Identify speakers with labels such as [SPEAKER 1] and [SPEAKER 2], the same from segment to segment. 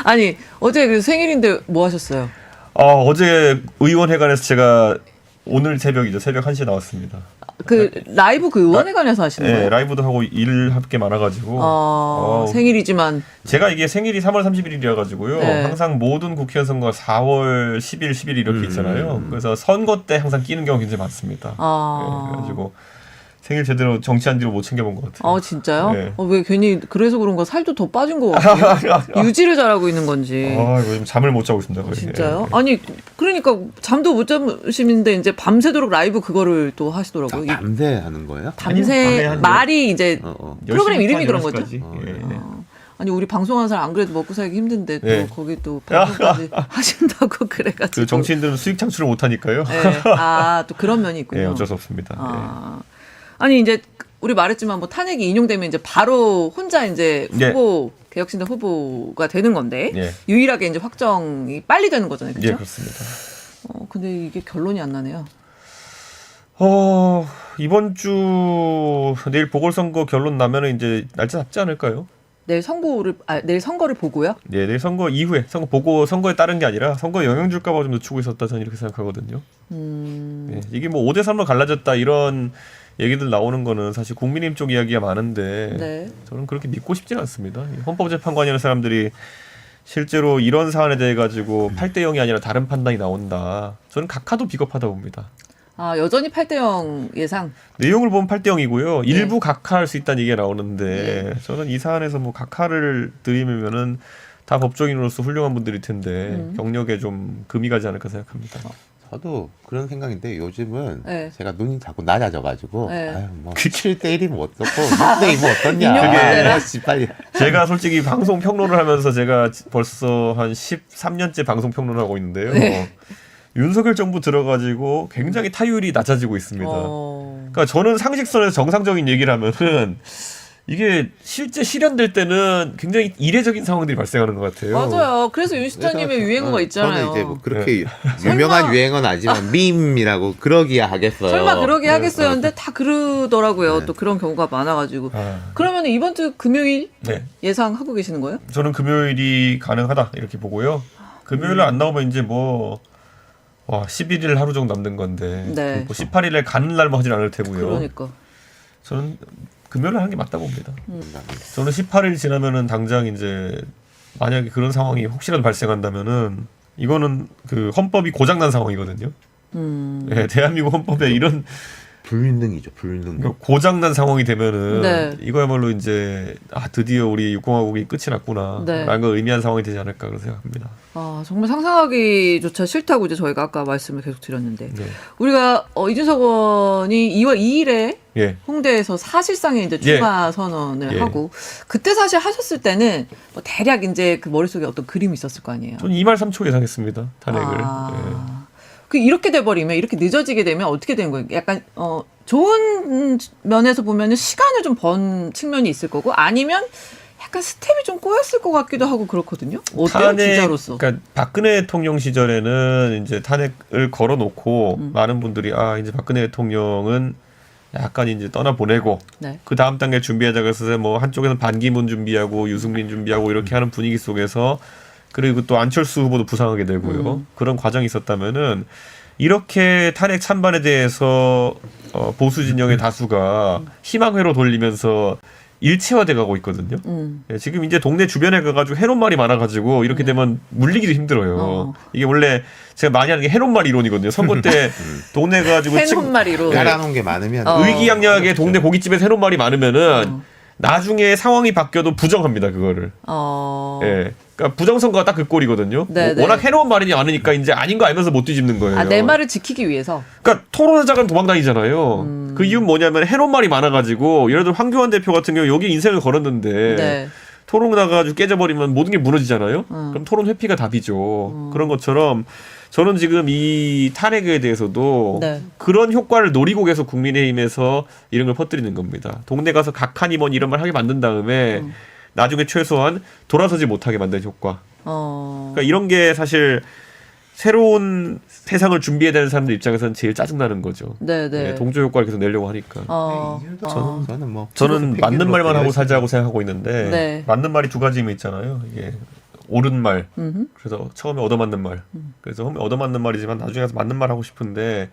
[SPEAKER 1] 아니 어제 그 생일인데 뭐 하셨어요?
[SPEAKER 2] 어제 의원회관에서 제가 오늘 새벽이죠. 새벽 1시에 나왔습니다.
[SPEAKER 1] 그 라이브 그 의원회관에서 하시는 거예요?
[SPEAKER 2] 네, 라이브도 하고 일 할 게 많아가지고.
[SPEAKER 1] 생일이지만
[SPEAKER 2] 제가 이게 생일이 3월 30일이라 가지고요.
[SPEAKER 1] 네.
[SPEAKER 2] 항상 모든 국회의원 선거가 4월 10일, 11일 이렇게 있잖아요. 그래서 선거 때 항상 끼는 경우가 굉장히 많습니다. 네, 그래가지고 생일 제대로 정치한 뒤로 못 챙겨본 것 같아요.
[SPEAKER 1] 진짜요?
[SPEAKER 2] 네.
[SPEAKER 1] 왜 괜히 그래서 그런가 살도 더 빠진 것 같아요. 유지를 잘하고 있는 건지.
[SPEAKER 2] 요즘 잠을 못 자고 있습니다. 거의.
[SPEAKER 1] 진짜요?
[SPEAKER 2] 네.
[SPEAKER 1] 아니 그러니까 잠도 못 자시는데 이제 밤새도록 라이브 그거를 또 하시더라고요.
[SPEAKER 3] 밤새 하는 거예요?
[SPEAKER 1] 밤새
[SPEAKER 2] 아니요.
[SPEAKER 1] 말이 이제 프로그램 이름이 그런 거죠?
[SPEAKER 2] 10시까지. 예.
[SPEAKER 1] 아니 우리 방송하는 사람 안 그래도 먹고 살기 힘든데 또
[SPEAKER 2] 네.
[SPEAKER 1] 거기 또 방송까지 하신다고 그래가지고.
[SPEAKER 2] 그 정치인들은 수익 창출을 못 하니까요.
[SPEAKER 1] 네. 또 그런 면이 있군요.
[SPEAKER 2] 네, 어쩔 수 없습니다.
[SPEAKER 1] 아니 이제 우리 말했지만 뭐 탄핵이 인용되면 이제 바로 혼자 이제 후보 개혁신당 후보가 되는 건데 유일하게 이제 확정이 빨리 되는 거잖아요, 그렇죠?
[SPEAKER 2] 예, 그렇습니다.
[SPEAKER 1] 근데 이게 결론이 안 나네요.
[SPEAKER 2] 이번 주 내일 보궐선거 결론 나면은 이제 날짜 잡지 않을까요?
[SPEAKER 1] 내일 선거를 보고요?
[SPEAKER 2] 네, 내일 선거 이후에 선거 보고 선거에 따른 게 아니라 선거에 영향 줄까봐 좀 늦추고 있었다 저는 이렇게 생각하거든요. 네, 이게 뭐 5대 3로 갈라졌다 이런 얘기들 나오는 거는 사실 국민의힘 쪽 이야기가 많은데 저는 그렇게 믿고 싶지는 않습니다. 헌법재판관이라는 사람들이 실제로 이런 사안에 대해 가지고 8대 0이 아니라 다른 판단이 나온다. 저는 각하도 비겁하다 봅니다.
[SPEAKER 1] 여전히 8대 0 예상?
[SPEAKER 2] 내용을 보면 8대 0이고요. 일부 각하할 수 있다는 얘기가 나오는데 저는 이 사안에서 뭐 각하를 들이면은 다 법조인으로서 훌륭한 분들일 텐데 경력에 좀 금이 가지 않을까 생각합니다.
[SPEAKER 3] 저도 그런 생각인데 요즘은 제가 눈이 자꾸 낮아져가지고 뭐 7대 1이면 어떻고 6대 2면 어떻냐. 빨리.
[SPEAKER 2] 제가 솔직히 방송 평론을 하면서 제가 벌써 한 13년째 방송 평론을 하고 있는데요. 윤석열 정부 들어가지고 굉장히 타율이 낮아지고 있습니다. 그러니까 저는 상식선에서 정상적인 얘기를 하면은 이게 실제 실현될 때는 굉장히 이례적인 상황들이 발생하는 것 같아요.
[SPEAKER 1] 맞아요. 그래서 윤시장님의 유행어가 있잖아요.
[SPEAKER 3] 저는 이제 뭐 그렇게 유명한 유행어는 아니지만 밈이라고 그러기야 하겠어요.
[SPEAKER 1] 설마 그러게 하겠어요. 근데 다 그러더라고요. 또 그런 경우가 많아가지고. 그러면 이번 주 금요일 예상하고 계시는 거예요?
[SPEAKER 2] 저는 금요일이 가능하다 이렇게 보고요. 금요일 안 나오면 이제 뭐 11일 하루 정도 남는 건데 뭐 18일에 가는 날만 하진 않을 테고요.
[SPEAKER 1] 그러니까.
[SPEAKER 2] 저는 금요일 하는 게 맞다 봅니다. 저는 18일 지나면은 당장 이제 만약에 그런 상황이 혹시라도 발생한다면은 이거는 그 헌법이 고장난 상황이거든요. 네, 대한민국 헌법에 이런
[SPEAKER 3] 불능이죠, 불능.
[SPEAKER 2] 고장난 상황이 되면은 이거야말로 이제 드디어 우리 육공화국이 끝이 났구나 라는 걸 의미한 상황이 되지 않을까 그런 생각합니다.
[SPEAKER 1] 정말 상상하기조차 싫다고 이제 저희가 아까 말씀을 계속 드렸는데 우리가 이준석 의원이 2월 2일에 홍대에서 사실상의 이제 출마 선언을 하고 그때 사실 하셨을 때는 뭐 대략 이제 그 머릿속에 어떤 그림이 있었을 거 아니에요.
[SPEAKER 2] 저는 2말 3초 예상했습니다. 탄핵을.
[SPEAKER 1] 이렇게 돼버리면 이렇게 늦어지게 되면 어떻게 되는 거예요? 약간 좋은 면에서 보면은 시간을 좀 번 측면이 있을 거고 아니면 약간 스텝이 좀 꼬였을 것 같기도 하고 그렇거든요. 어때요, 기자로서?
[SPEAKER 2] 그러니까 박근혜 대통령 시절에는 이제 탄핵을 걸어놓고 많은 분들이 이제 박근혜 대통령은 약간 이제 떠나보내고 그 다음 단계 준비하자고 해서 뭐 한쪽에서는 반기문 준비하고 유승민 준비하고 이렇게 하는 분위기 속에서 그리고 또 안철수 후보도 부상하게 되고요. 그런 과정이 있었다면은 이렇게 탄핵 찬반에 대해서 보수 진영의 다수가 희망회로 돌리면서 일체화돼 가고 있거든요. 지금 이제 동네 주변에 가가지고 해놓말이 많아가지고 이렇게 되면 물리기도 힘들어요. 이게 원래 제가 많이 하는 게 해놓말 이론이거든요. 선거 때 동네 가가지고
[SPEAKER 1] 해놓말 이론
[SPEAKER 3] 깔아놓은 게 많으면
[SPEAKER 2] 의기양양하게 동네 고깃집에서 해놓말이 많으면은 나중에 상황이 바뀌어도 부정합니다 그거를. 그러니까 부정선거가 딱 그 꼴이거든요. 워낙 해놓은 말이 많으니까 이제 아닌 거 알면서 못 뒤집는 거예요.
[SPEAKER 1] 내 말을 지키기 위해서.
[SPEAKER 2] 그러니까 토론하자간 도망다니잖아요. 그 이유는 뭐냐면 해놓은 말이 많아가지고 예를 들어 황교안 대표 같은 경우 여기 인생을 걸었는데 토론 나가지고 깨져버리면 모든 게 무너지잖아요. 그럼 토론 회피가 답이죠. 그런 것처럼 저는 지금 이 탄핵에 대해서도 그런 효과를 노리고 계속 국민의힘에서 이런 걸 퍼뜨리는 겁니다. 동네 가서 각하니 뭐니 이런 말 하게 만든 다음에 나중에 최소한 돌아서지 못하게 만드는 효과. 그러니까 이런 게 사실 새로운 세상을 준비해야 되는 사람들 입장에서는 제일 짜증나는 거죠. 동조 효과를 계속 내려고 하니까.
[SPEAKER 3] 저는
[SPEAKER 2] 맞는 말만 하고 살자고 생각하고 있는데 맞는 말이 두 가지 의미 있잖아요. 이게 옳은 말. 그래서 처음에 얻어맞는 말. 그래서 처음에 얻어맞는 말이지만 나중에 가서 맞는 말 하고 싶은데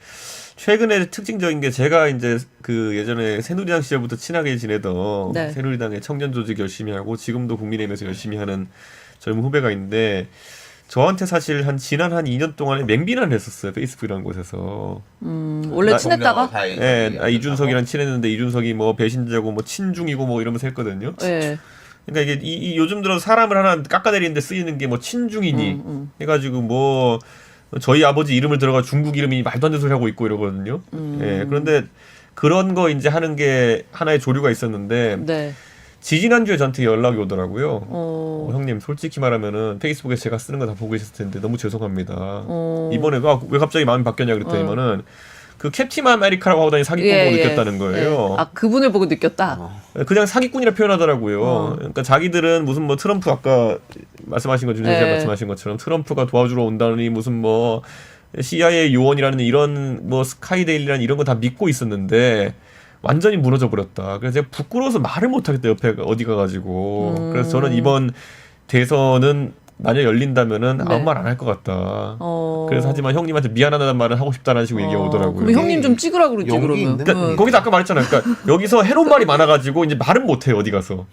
[SPEAKER 2] 최근에 특징적인 게 제가 이제 그 예전에 새누리당 시절부터 친하게 지내던 네. 새누리당의 청년 조직 열심히 하고 지금도 국민의힘에서 열심히 하는 젊은 후배가 있는데 저한테 사실 지난 한 2년 동안에 맹비난을 했었어요. 페이스북이라는 곳에서.
[SPEAKER 1] 원래 친했다가?
[SPEAKER 2] 네, 이준석이랑 친했는데 이준석이 뭐 배신자고 뭐 친중이고 뭐 이러면서 했거든요. 네. 그러니까 이게 요즘 들어서 사람을 하나 깎아내리는데 쓰이는 게 뭐 친중이니 해가지고 뭐 저희 아버지 이름을 들어가 중국 이름이 말도 안 되는 소리 하고 있고 이러거든요. 예, 그런데 그런 거 이제 하는 게 하나의 조류가 있었는데 네. 지지난주에 저한테 연락이 오더라고요. 형님 솔직히 말하면은 페이스북에 제가 쓰는 거 다 보고 계셨을 텐데 너무 죄송합니다. 이번에 왜 갑자기 마음이 바뀌었냐 그랬더니만은 그 캡틴 아메리카라고 하고 다니는 사기꾼 보고 느꼈다는 거예요.
[SPEAKER 1] 아 그분을 보고 느꼈다.
[SPEAKER 2] 그냥 사기꾼이라 표현하더라고요. 그러니까 자기들은 무슨 뭐 트럼프 아까 말씀하신 것 중에 말씀하신 것처럼 트럼프가 도와주러 온다니 무슨 뭐 CIA 요원이라는 이런 뭐 스카이데일이라는 이런 거 다 믿고 있었는데 완전히 무너져 버렸다. 그래서 제가 부끄러워서 말을 못 하겠다 옆에 어디 가가지고. 그래서 저는 이번 대선은 만약 열린다면은 네. 아무 말 안 할 것 같다. 그래서 하지만 형님한테 미안하다는 말을 하고 싶다는 식으로 얘기가 오더라고요.
[SPEAKER 1] 그럼 형님 좀 찍으라고 그러지 그러면.
[SPEAKER 2] 그러니까 거기서 아까 말했잖아요. 그러니까 여기서 해로운 말이 많아가지고 이제 말은 못해요 어디 가서.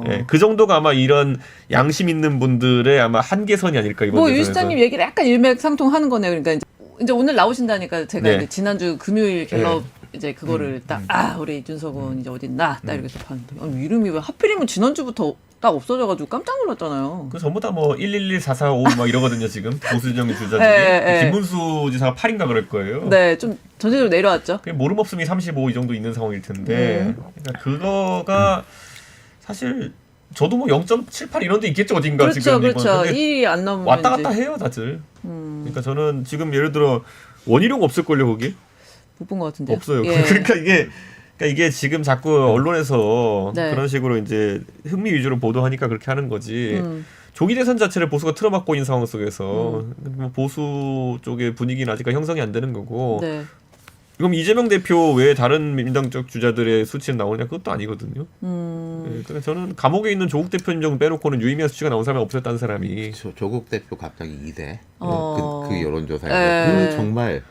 [SPEAKER 2] 네, 그 정도가 아마 이런 양심 있는 분들의 아마 한계선이 아닐까 이번 대선에서.
[SPEAKER 1] 유 시장님 얘기를 약간 일맥상통하는 거네요. 그러니까 이제 오늘 나오신다니까 제가
[SPEAKER 2] 네.
[SPEAKER 1] 이제 지난주 금요일 갤럽 이제 그거를 딱 우리 이준석 의원 이제 어딨나 딱 이렇게 봤는데 이름이 왜 하필이면 지난주부터 딱 없어져가지고 깜짝 놀랐잖아요.
[SPEAKER 2] 그 전부 다 뭐 111, 445 막 이러거든요 지금 보수정 주자 중에. 김문수 지사가 8인가 그럴 거예요.
[SPEAKER 1] 네, 좀 전체적으로 내려왔죠.
[SPEAKER 2] 모름 없음이 35 이 정도 있는 상황일 텐데 그러니까 그거가 사실 저도 뭐 0.78 이런 데 있겠죠 어딘가
[SPEAKER 1] 그렇죠,
[SPEAKER 2] 지금.
[SPEAKER 1] 그렇죠. 1이 안 넘으면
[SPEAKER 2] 왔다 갔다 해요 다들. 그러니까 저는 지금 예를 들어 원희룡 없을걸요 거기?
[SPEAKER 1] 못 본 것 같은데요.
[SPEAKER 2] 없어요. 그러니까 이게 지금 자꾸 언론에서 네. 그런 식으로 이제 흥미 위주로 보도하니까 그렇게 하는 거지. 조기 대선 자체를 보수가 틀어막고 있는 상황 속에서 보수 쪽의 분위기는 아직까지 형성이 안 되는 거고. 네. 그럼 이재명 대표 외에 다른 민주당 쪽 주자들의 수치는 나오냐? 그것도 아니거든요. 네, 그러니까 저는 감옥에 있는 조국 대표님 정도 빼놓고는 유의미한 수치가 나온 사람이 없었다는 사람이.
[SPEAKER 3] 조국 대표 갑자기 2대. 그 여론조사에서 정말.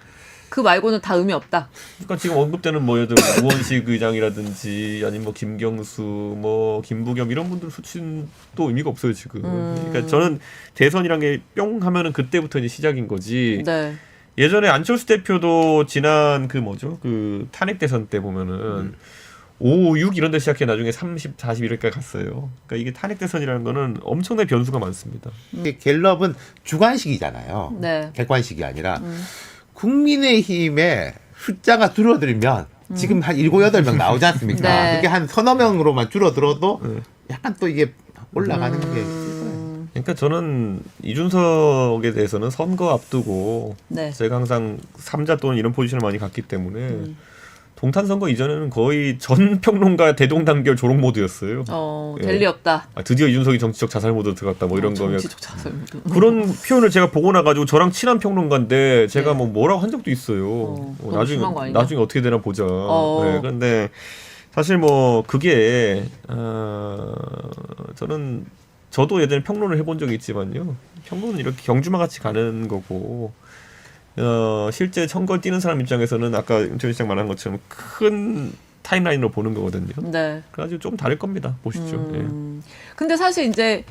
[SPEAKER 1] 그 말고는 다 의미 없다.
[SPEAKER 2] 그러니까 지금 언급되는 뭐 예를 들어 우원식 의장이라든지 아니면 뭐 김경수, 뭐 김부겸 이런 분들 수치는 또 의미가 없어요 지금. 그러니까 저는 대선이란 게 뿅 하면은 그때부터 이제 시작인 거지. 네. 예전에 안철수 대표도 지난 그 탄핵 대선 때 보면은 5, 6 이런 데 시작해 나중에 30, 40 이렇게까지 갔어요. 그러니까 이게 탄핵 대선이라는 거는 엄청나게 변수가 많습니다.
[SPEAKER 3] 갤럽은 주관식이잖아요. 네. 객관식이 아니라. 국민의힘의 숫자가 줄어들면 지금 한 7, 8명 나오지 않습니까? 네. 그게 한 서너 명으로만 줄어들어도 약간 또 이게 올라가는 게 있어요.
[SPEAKER 2] 그러니까 저는 이준석에 대해서는 선거 앞두고 네. 제가 항상 3자 또는 이런 포지션을 많이 갔기 때문에 동탄 선거 이전에는 거의 전 평론가 대동단결 조롱 모드였어요.
[SPEAKER 1] 될 리 없다.
[SPEAKER 2] 드디어 이준석이 정치적 자살 모드 들어갔다 뭐 이런 거면.
[SPEAKER 1] 정치적 자살 모드.
[SPEAKER 2] 그런 표현을 제가 보고 나가지고 저랑 친한 평론가인데 제가 네. 뭐라고 한 적도 있어요. 나중에 어떻게 되나 보자. 네, 그런데 사실 뭐 그게 저도 예전에 평론을 해본 적이 있지만요. 평론은 이렇게 경주마 같이 가는 거고. 실제 선거 뛰는 사람 입장에서는 아까 윤철 시장 말한 것처럼 큰 타임라인으로 보는 거거든요. 네. 그래가지고 좀 다를 겁니다. 보시죠. 예.
[SPEAKER 1] 근데 사실 이제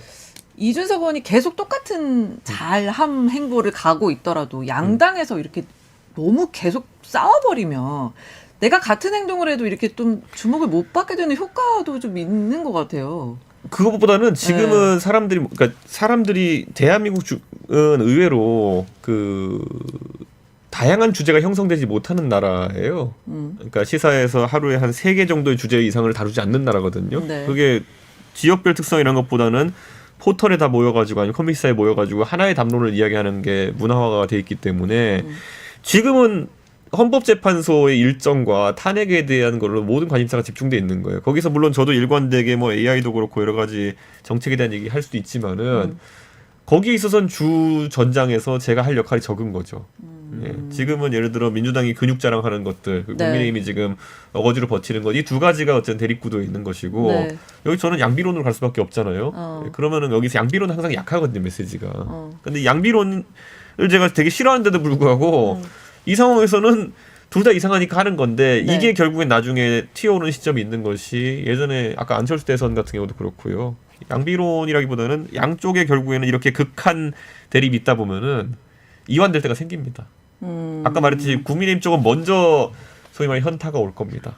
[SPEAKER 1] 이준석 의원이 계속 똑같은 잘함 행보를 가고 있더라도 양당에서 이렇게 너무 계속 싸워버리면 내가 같은 행동을 해도 이렇게 좀 주목을 못 받게 되는 효과도 좀 있는 것 같아요.
[SPEAKER 2] 그것보다는 지금은 네. 사람들이 대한민국은 의외로 다양한 주제가 형성되지 못하는 나라예요. 그러니까 시사에서 하루에 한 3개 정도의 주제 이상을 다루지 않는 나라거든요. 네. 그게 지역별 특성 이런 것보다는 포털에 다 모여가지고 아니면 커뮤니티사에 모여가지고 하나의 담론을 이야기하는 게 문화화가 돼 있기 때문에 지금은 헌법재판소의 일정과 탄핵에 대한 걸로 모든 관심사가 집중돼 있는 거예요. 거기서 물론 저도 일관되게 뭐 AI도 그렇고 여러 가지 정책에 대한 얘기 할 수도 있지만은 거기에 있어서는 주 전장에서 제가 할 역할이 적은 거죠. 지금은 예를 들어 민주당이 근육 자랑하는 것들, 국민의힘이 지금 어거지로 버티는 것, 이 두 가지가 어쨌든 대립구도에 있는 것이고 여기 저는 양비론으로 갈 수밖에 없잖아요. 그러면은 여기서 양비론은 항상 약하거든요, 메시지가. 근데 양비론을 제가 되게 싫어하는데도 불구하고 이 상황에서는 둘 다 이상하니까 하는 건데 이게 결국엔 나중에 튀어오는 시점이 있는 것이 예전에 아까 안철수 대선 같은 경우도 그렇고요. 양비론이라기보다는 양쪽에 결국에는 이렇게 극한 대립이 있다 보면은 이완될 때가 생깁니다. 아까 말했듯이 국민의힘 쪽은 먼저 소위 말해 현타가 올 겁니다.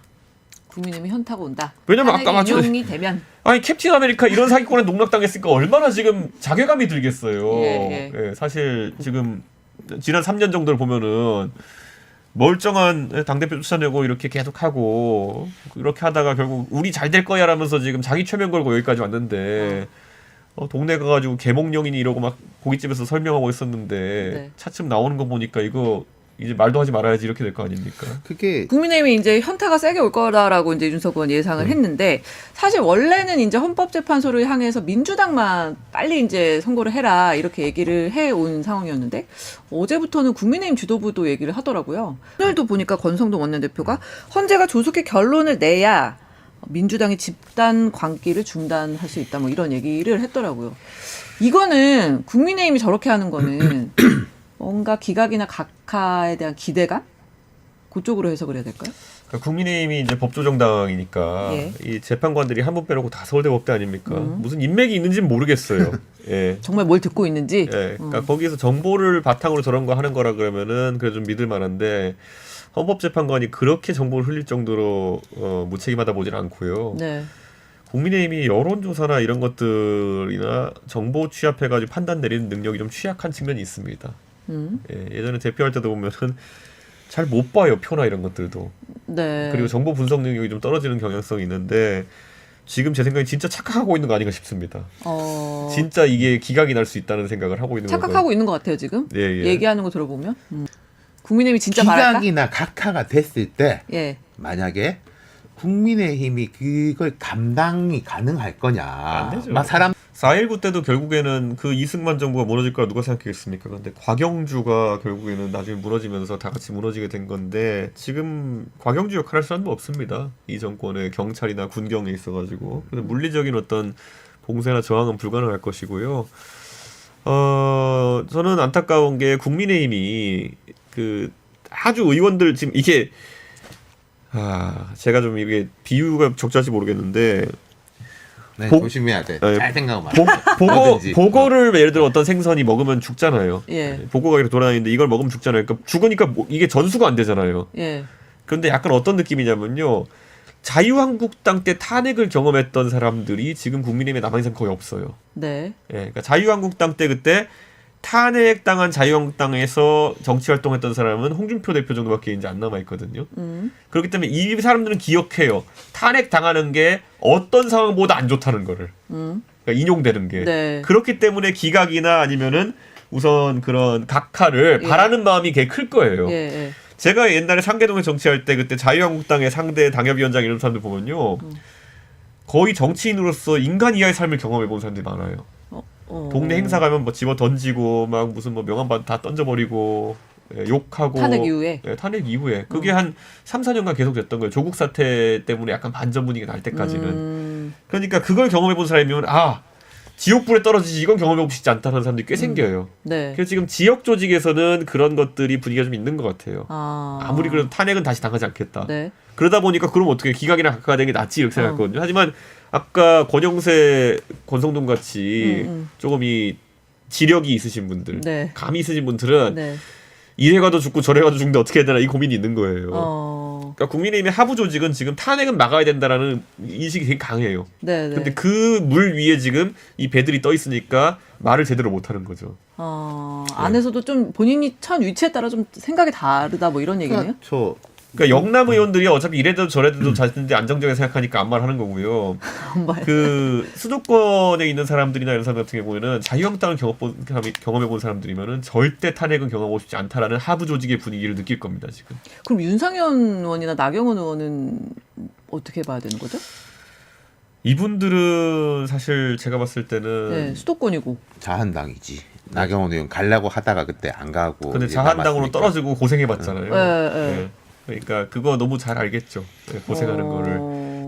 [SPEAKER 1] 국민의힘이 현타가 온다.
[SPEAKER 2] 왜냐면 아까
[SPEAKER 1] 인용이 되면
[SPEAKER 2] 아니 캡틴 아메리카 이런 사기꾼에 농락당했으니까 얼마나 지금 자괴감이 들겠어요. 사실 지금 지난 3년 정도를 보면은 멀쩡한 당대표 쫓아내고 이렇게 계속하고 이렇게 하다가 결국 우리 잘 될 거야 라면서 지금 자기 최면 걸고 여기까지 왔는데 동네 가가지고 개몽령이니 이러고 막 고깃집에서 설명하고 있었는데 차츰 나오는 거 보니까 이거 이제 말도 하지 말아야지 이렇게 될 거 아닙니까?
[SPEAKER 1] 그게 국민의힘이 이제 현타가 세게 올 거다라고 이제 윤석열 의원 예상을 했는데 사실 원래는 이제 헌법재판소를 향해서 민주당만 빨리 이제 선고를 해라 이렇게 얘기를 해온 상황이었는데 어제부터는 국민의힘 지도부도 얘기를 하더라고요. 오늘도 보니까 권성동 원내대표가 헌재가 조속히 결론을 내야 민주당이 집단 광기를 중단할 수 있다 뭐 이런 얘기를 했더라고요. 이거는 국민의힘이 저렇게 하는 거는 뭔가 기각이나 각하에 대한 기대감? 그쪽으로 해석을 해야 될까요?
[SPEAKER 2] 그러니까 국민의힘이 이제 법조정당이니까 이 재판관들이 한 분 빼놓고 다 서울대 법대 아닙니까? 무슨 인맥이 있는지는 모르겠어요.
[SPEAKER 1] 정말 뭘 듣고 있는지.
[SPEAKER 2] 그러니까 거기서 정보를 바탕으로 저런 거 하는 거라 그러면은 그래 좀 믿을 만한데 헌법재판관이 그렇게 정보를 흘릴 정도로 무책임하다 보진 않고요. 국민의힘이 여론조사나 이런 것들이나 정보 취합해가지고 판단 내리는 능력이 좀 취약한 측면이 있습니다. 예전에 대표할 때도 보면은 잘 못 봐요, 표나 이런 것들도. 그리고 정보 분석 능력이 좀 떨어지는 경향성이 있는데 지금 제 생각에 진짜 착각하고 있는 거 아닌가 싶습니다. 진짜 이게 기각이 날 수 있다는 생각을 하고 있는
[SPEAKER 1] 착각하고
[SPEAKER 2] 거고.
[SPEAKER 1] 있는 것 같아요 지금. 얘기하는 거 들어보면. 국민의힘이 진짜
[SPEAKER 3] 기각이나 각하가 됐을 때 만약에 국민의힘이 그걸 감당이 가능할 거냐.
[SPEAKER 2] 안 되죠.
[SPEAKER 3] 막 사람
[SPEAKER 2] 4.19 때도 결국에는 그 이승만 정부가 무너질 거라 누가 생각했겠습니까? 근데 과경주가 결국에는 나중에 무너지면서 다 같이 무너지게 된 건데 지금 과경주 역할을 할 사람도 없습니다. 이 정권의 경찰이나 군경에 있어가지고. 그래서 물리적인 어떤 봉쇄나 저항은 불가능할 것이고요. 저는 안타까운 게 국민의힘이 그 아주 의원들 지금 이게 제가 좀 이게 비유가 적절할지 모르겠는데
[SPEAKER 3] 조심해야 돼. 잘 생각하면
[SPEAKER 2] 보고를 예를 들어 어떤 생선이 먹으면 죽잖아요. 보고가 이렇게 돌아다니는데 이걸 먹으면 죽잖아요. 그러니까 죽으니까 이게 전수가 안 되잖아요. 그런데 약간 어떤 느낌이냐면요. 자유한국당 때 탄핵을 경험했던 사람들이 지금 국민의힘에 남아있는 사람 거의 없어요. 그러니까 자유한국당 때 그때 탄핵당한 자유한국당에서 정치활동했던 사람은 홍준표 대표 정도밖에 이제 안 남아있거든요. 그렇기 때문에 이 사람들은 기억해요. 탄핵당하는 게 어떤 상황보다 안 좋다는 거를. 그러니까 인용되는 게. 그렇기 때문에 기각이나 아니면은 우선 그런 각하를 바라는 마음이 되게 클 거예요. 제가 옛날에 상계동에 정치할 때 그때 자유한국당의 상대 당협위원장 이런 사람들 보면요. 거의 정치인으로서 인간 이하의 삶을 경험해본 사람들이 많아요. 동네 행사 가면 뭐 집어 던지고 막 무슨 뭐 명함 다 던져버리고 욕하고
[SPEAKER 1] 탄핵 이후에
[SPEAKER 2] 탄핵 이후에 그게 한 3-4년간 계속 됐던 거예요. 조국 사태 때문에 약간 반전 분위기가 날 때까지는. 그러니까 그걸 경험해본 사람이면 지옥불에 떨어지지 이건 경험해보고 싶지 않다는 사람들이 꽤 생겨요. 그래서 지금 지역 조직에서는 그런 것들이 분위기가 좀 있는 것 같아요. 아무리 그래도 탄핵은 다시 당하지 않겠다. 그러다 보니까 그럼 어떻게 기각이나 각하가 되는 게 낫지 이렇게 생각했거든요. 하지만 아까 권영세, 권성동 같이 조금 이 지력이 있으신 분들, 감이 있으신 분들은 이래 가도 죽고 저래 가도 죽는데 어떻게 해야 되나 이 고민이 있는 거예요. 그러니까 국민의힘의 하부 조직은 지금 탄핵은 막아야 된다라는 인식이 되게 강해요. 근데 그 물 위에 지금 이 배들이 떠 있으니까 말을 제대로 못 하는 거죠.
[SPEAKER 1] 안에서도 좀 본인이 처한 위치에 따라 좀 생각이 다르다 뭐 이런 얘기네요.
[SPEAKER 2] 그러니까 영남 의원들이 어차피 이래도 저래도 자신들이 안정적이게 생각하니까 아무 말 하는 거고요. 그 수도권에 있는 사람들이나 이런 사람 같은 경우에는 자유한국당을 경험해본 사람들이면은 절대 탄핵은 경험하고 싶지 않다라는 하부 조직의 분위기를 느낄 겁니다 지금.
[SPEAKER 1] 그럼 윤상현 의원이나 나경원 의원은 어떻게 봐야 되는 거죠?
[SPEAKER 2] 이분들은 사실 제가 봤을 때는
[SPEAKER 1] 수도권이고
[SPEAKER 3] 자한당이지. 나경원 의원 가려고 하다가 그때 안 가고.
[SPEAKER 2] 근데 자한당으로 떨어지고 고생해봤잖아요. 네. 그러니까 그거 너무 잘 알겠죠. 고생하는 거를.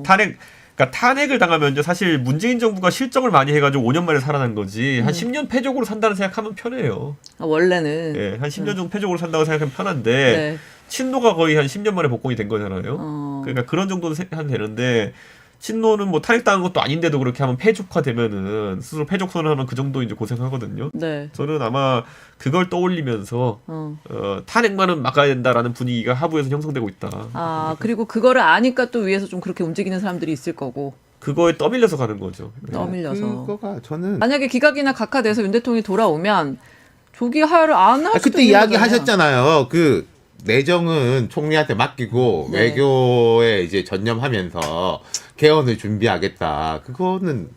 [SPEAKER 2] 그러니까 탄핵을 당하면 이제 사실 문재인 정부가 실정을 많이 해가지고 5년 만에 살아난 거지 한 10년 패족으로 산다는 생각하면 편해요.
[SPEAKER 1] 원래는.
[SPEAKER 2] 네, 한 10년 정도 패족으로 산다고 생각하면 편한데 친노가 거의 한 10년 만에 복권이 된 거잖아요. 그러니까 그런 정도는 하면 되는데 친노는 뭐 탄핵당한 것도 아닌데도 그렇게 하면 패족화되면은 스스로 패족 선언하면 그 정도 이제 고생하거든요.
[SPEAKER 1] 네.
[SPEAKER 2] 저는 아마 그걸 떠올리면서 탄핵만은 막아야 된다라는 분위기가 하부에서 형성되고 있다.
[SPEAKER 1] 아 그리고 그거를 아니까 또 위에서 좀 그렇게 움직이는 사람들이 있을 거고.
[SPEAKER 2] 그거에 떠밀려서 가는 거죠.
[SPEAKER 1] 떠밀려서.
[SPEAKER 3] 그거가 저는
[SPEAKER 1] 만약에 기각이나 각하돼서 윤 대통령이 돌아오면 조기하야를 안 할 수도
[SPEAKER 3] 그때 이야기 하셨잖아요. 그 내정은 총리한테 맡기고 외교에 이제 전념하면서 개헌을 준비하겠다. 그거는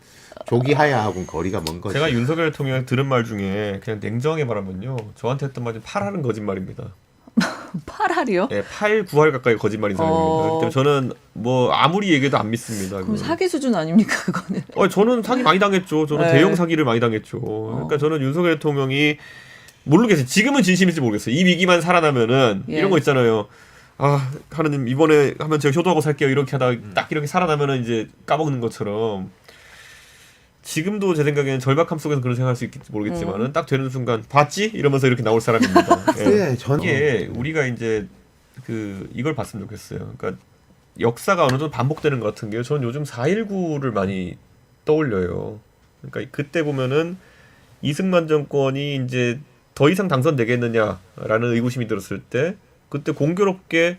[SPEAKER 3] 조기 하야하고는 거리가 먼 거죠.
[SPEAKER 2] 제가 윤석열 대통령이 들은 말 중에 그냥 냉정하게 말하면요. 저한테 했던 말이 8할은 거짓말입니다.
[SPEAKER 1] 8할이요?
[SPEAKER 2] 네, 8, 9할 가까이 거짓말인 사람입니다. 그렇기 때문에 저는 뭐 아무리 얘기해도 안 믿습니다.
[SPEAKER 1] 그럼 사기 수준 아닙니까 그거는?
[SPEAKER 2] 저는 사기 많이 당했죠. 저는 대형 사기를 많이 당했죠. 그러니까 저는 윤석열 대통령이 모르겠어요. 지금은 진심일지 모르겠어요. 이 위기만 살아나면은 이런 거 있잖아요. 아 하느님 이번에 하면 제가 효도하고 살게요. 이렇게 하다가 딱 이렇게 살아나면은 이제 까먹는 것처럼 지금도 제 생각에는 절박함 속에서 그런 생각할 수 있을지 모르겠지만은 딱 되는 순간 봤지? 이러면서 이렇게 나올 사람입니다.
[SPEAKER 3] 네, 저는
[SPEAKER 2] 이게 우리가 이제 이걸 봤으면 좋겠어요. 그러니까 역사가 어느 정도 반복되는 것 같은 게요. 저는 요즘 4.19를 많이 떠올려요. 그러니까 그때 보면은 이승만 정권이 이제 더 이상 당선되겠느냐라는 의구심이 들었을 때 그때 공교롭게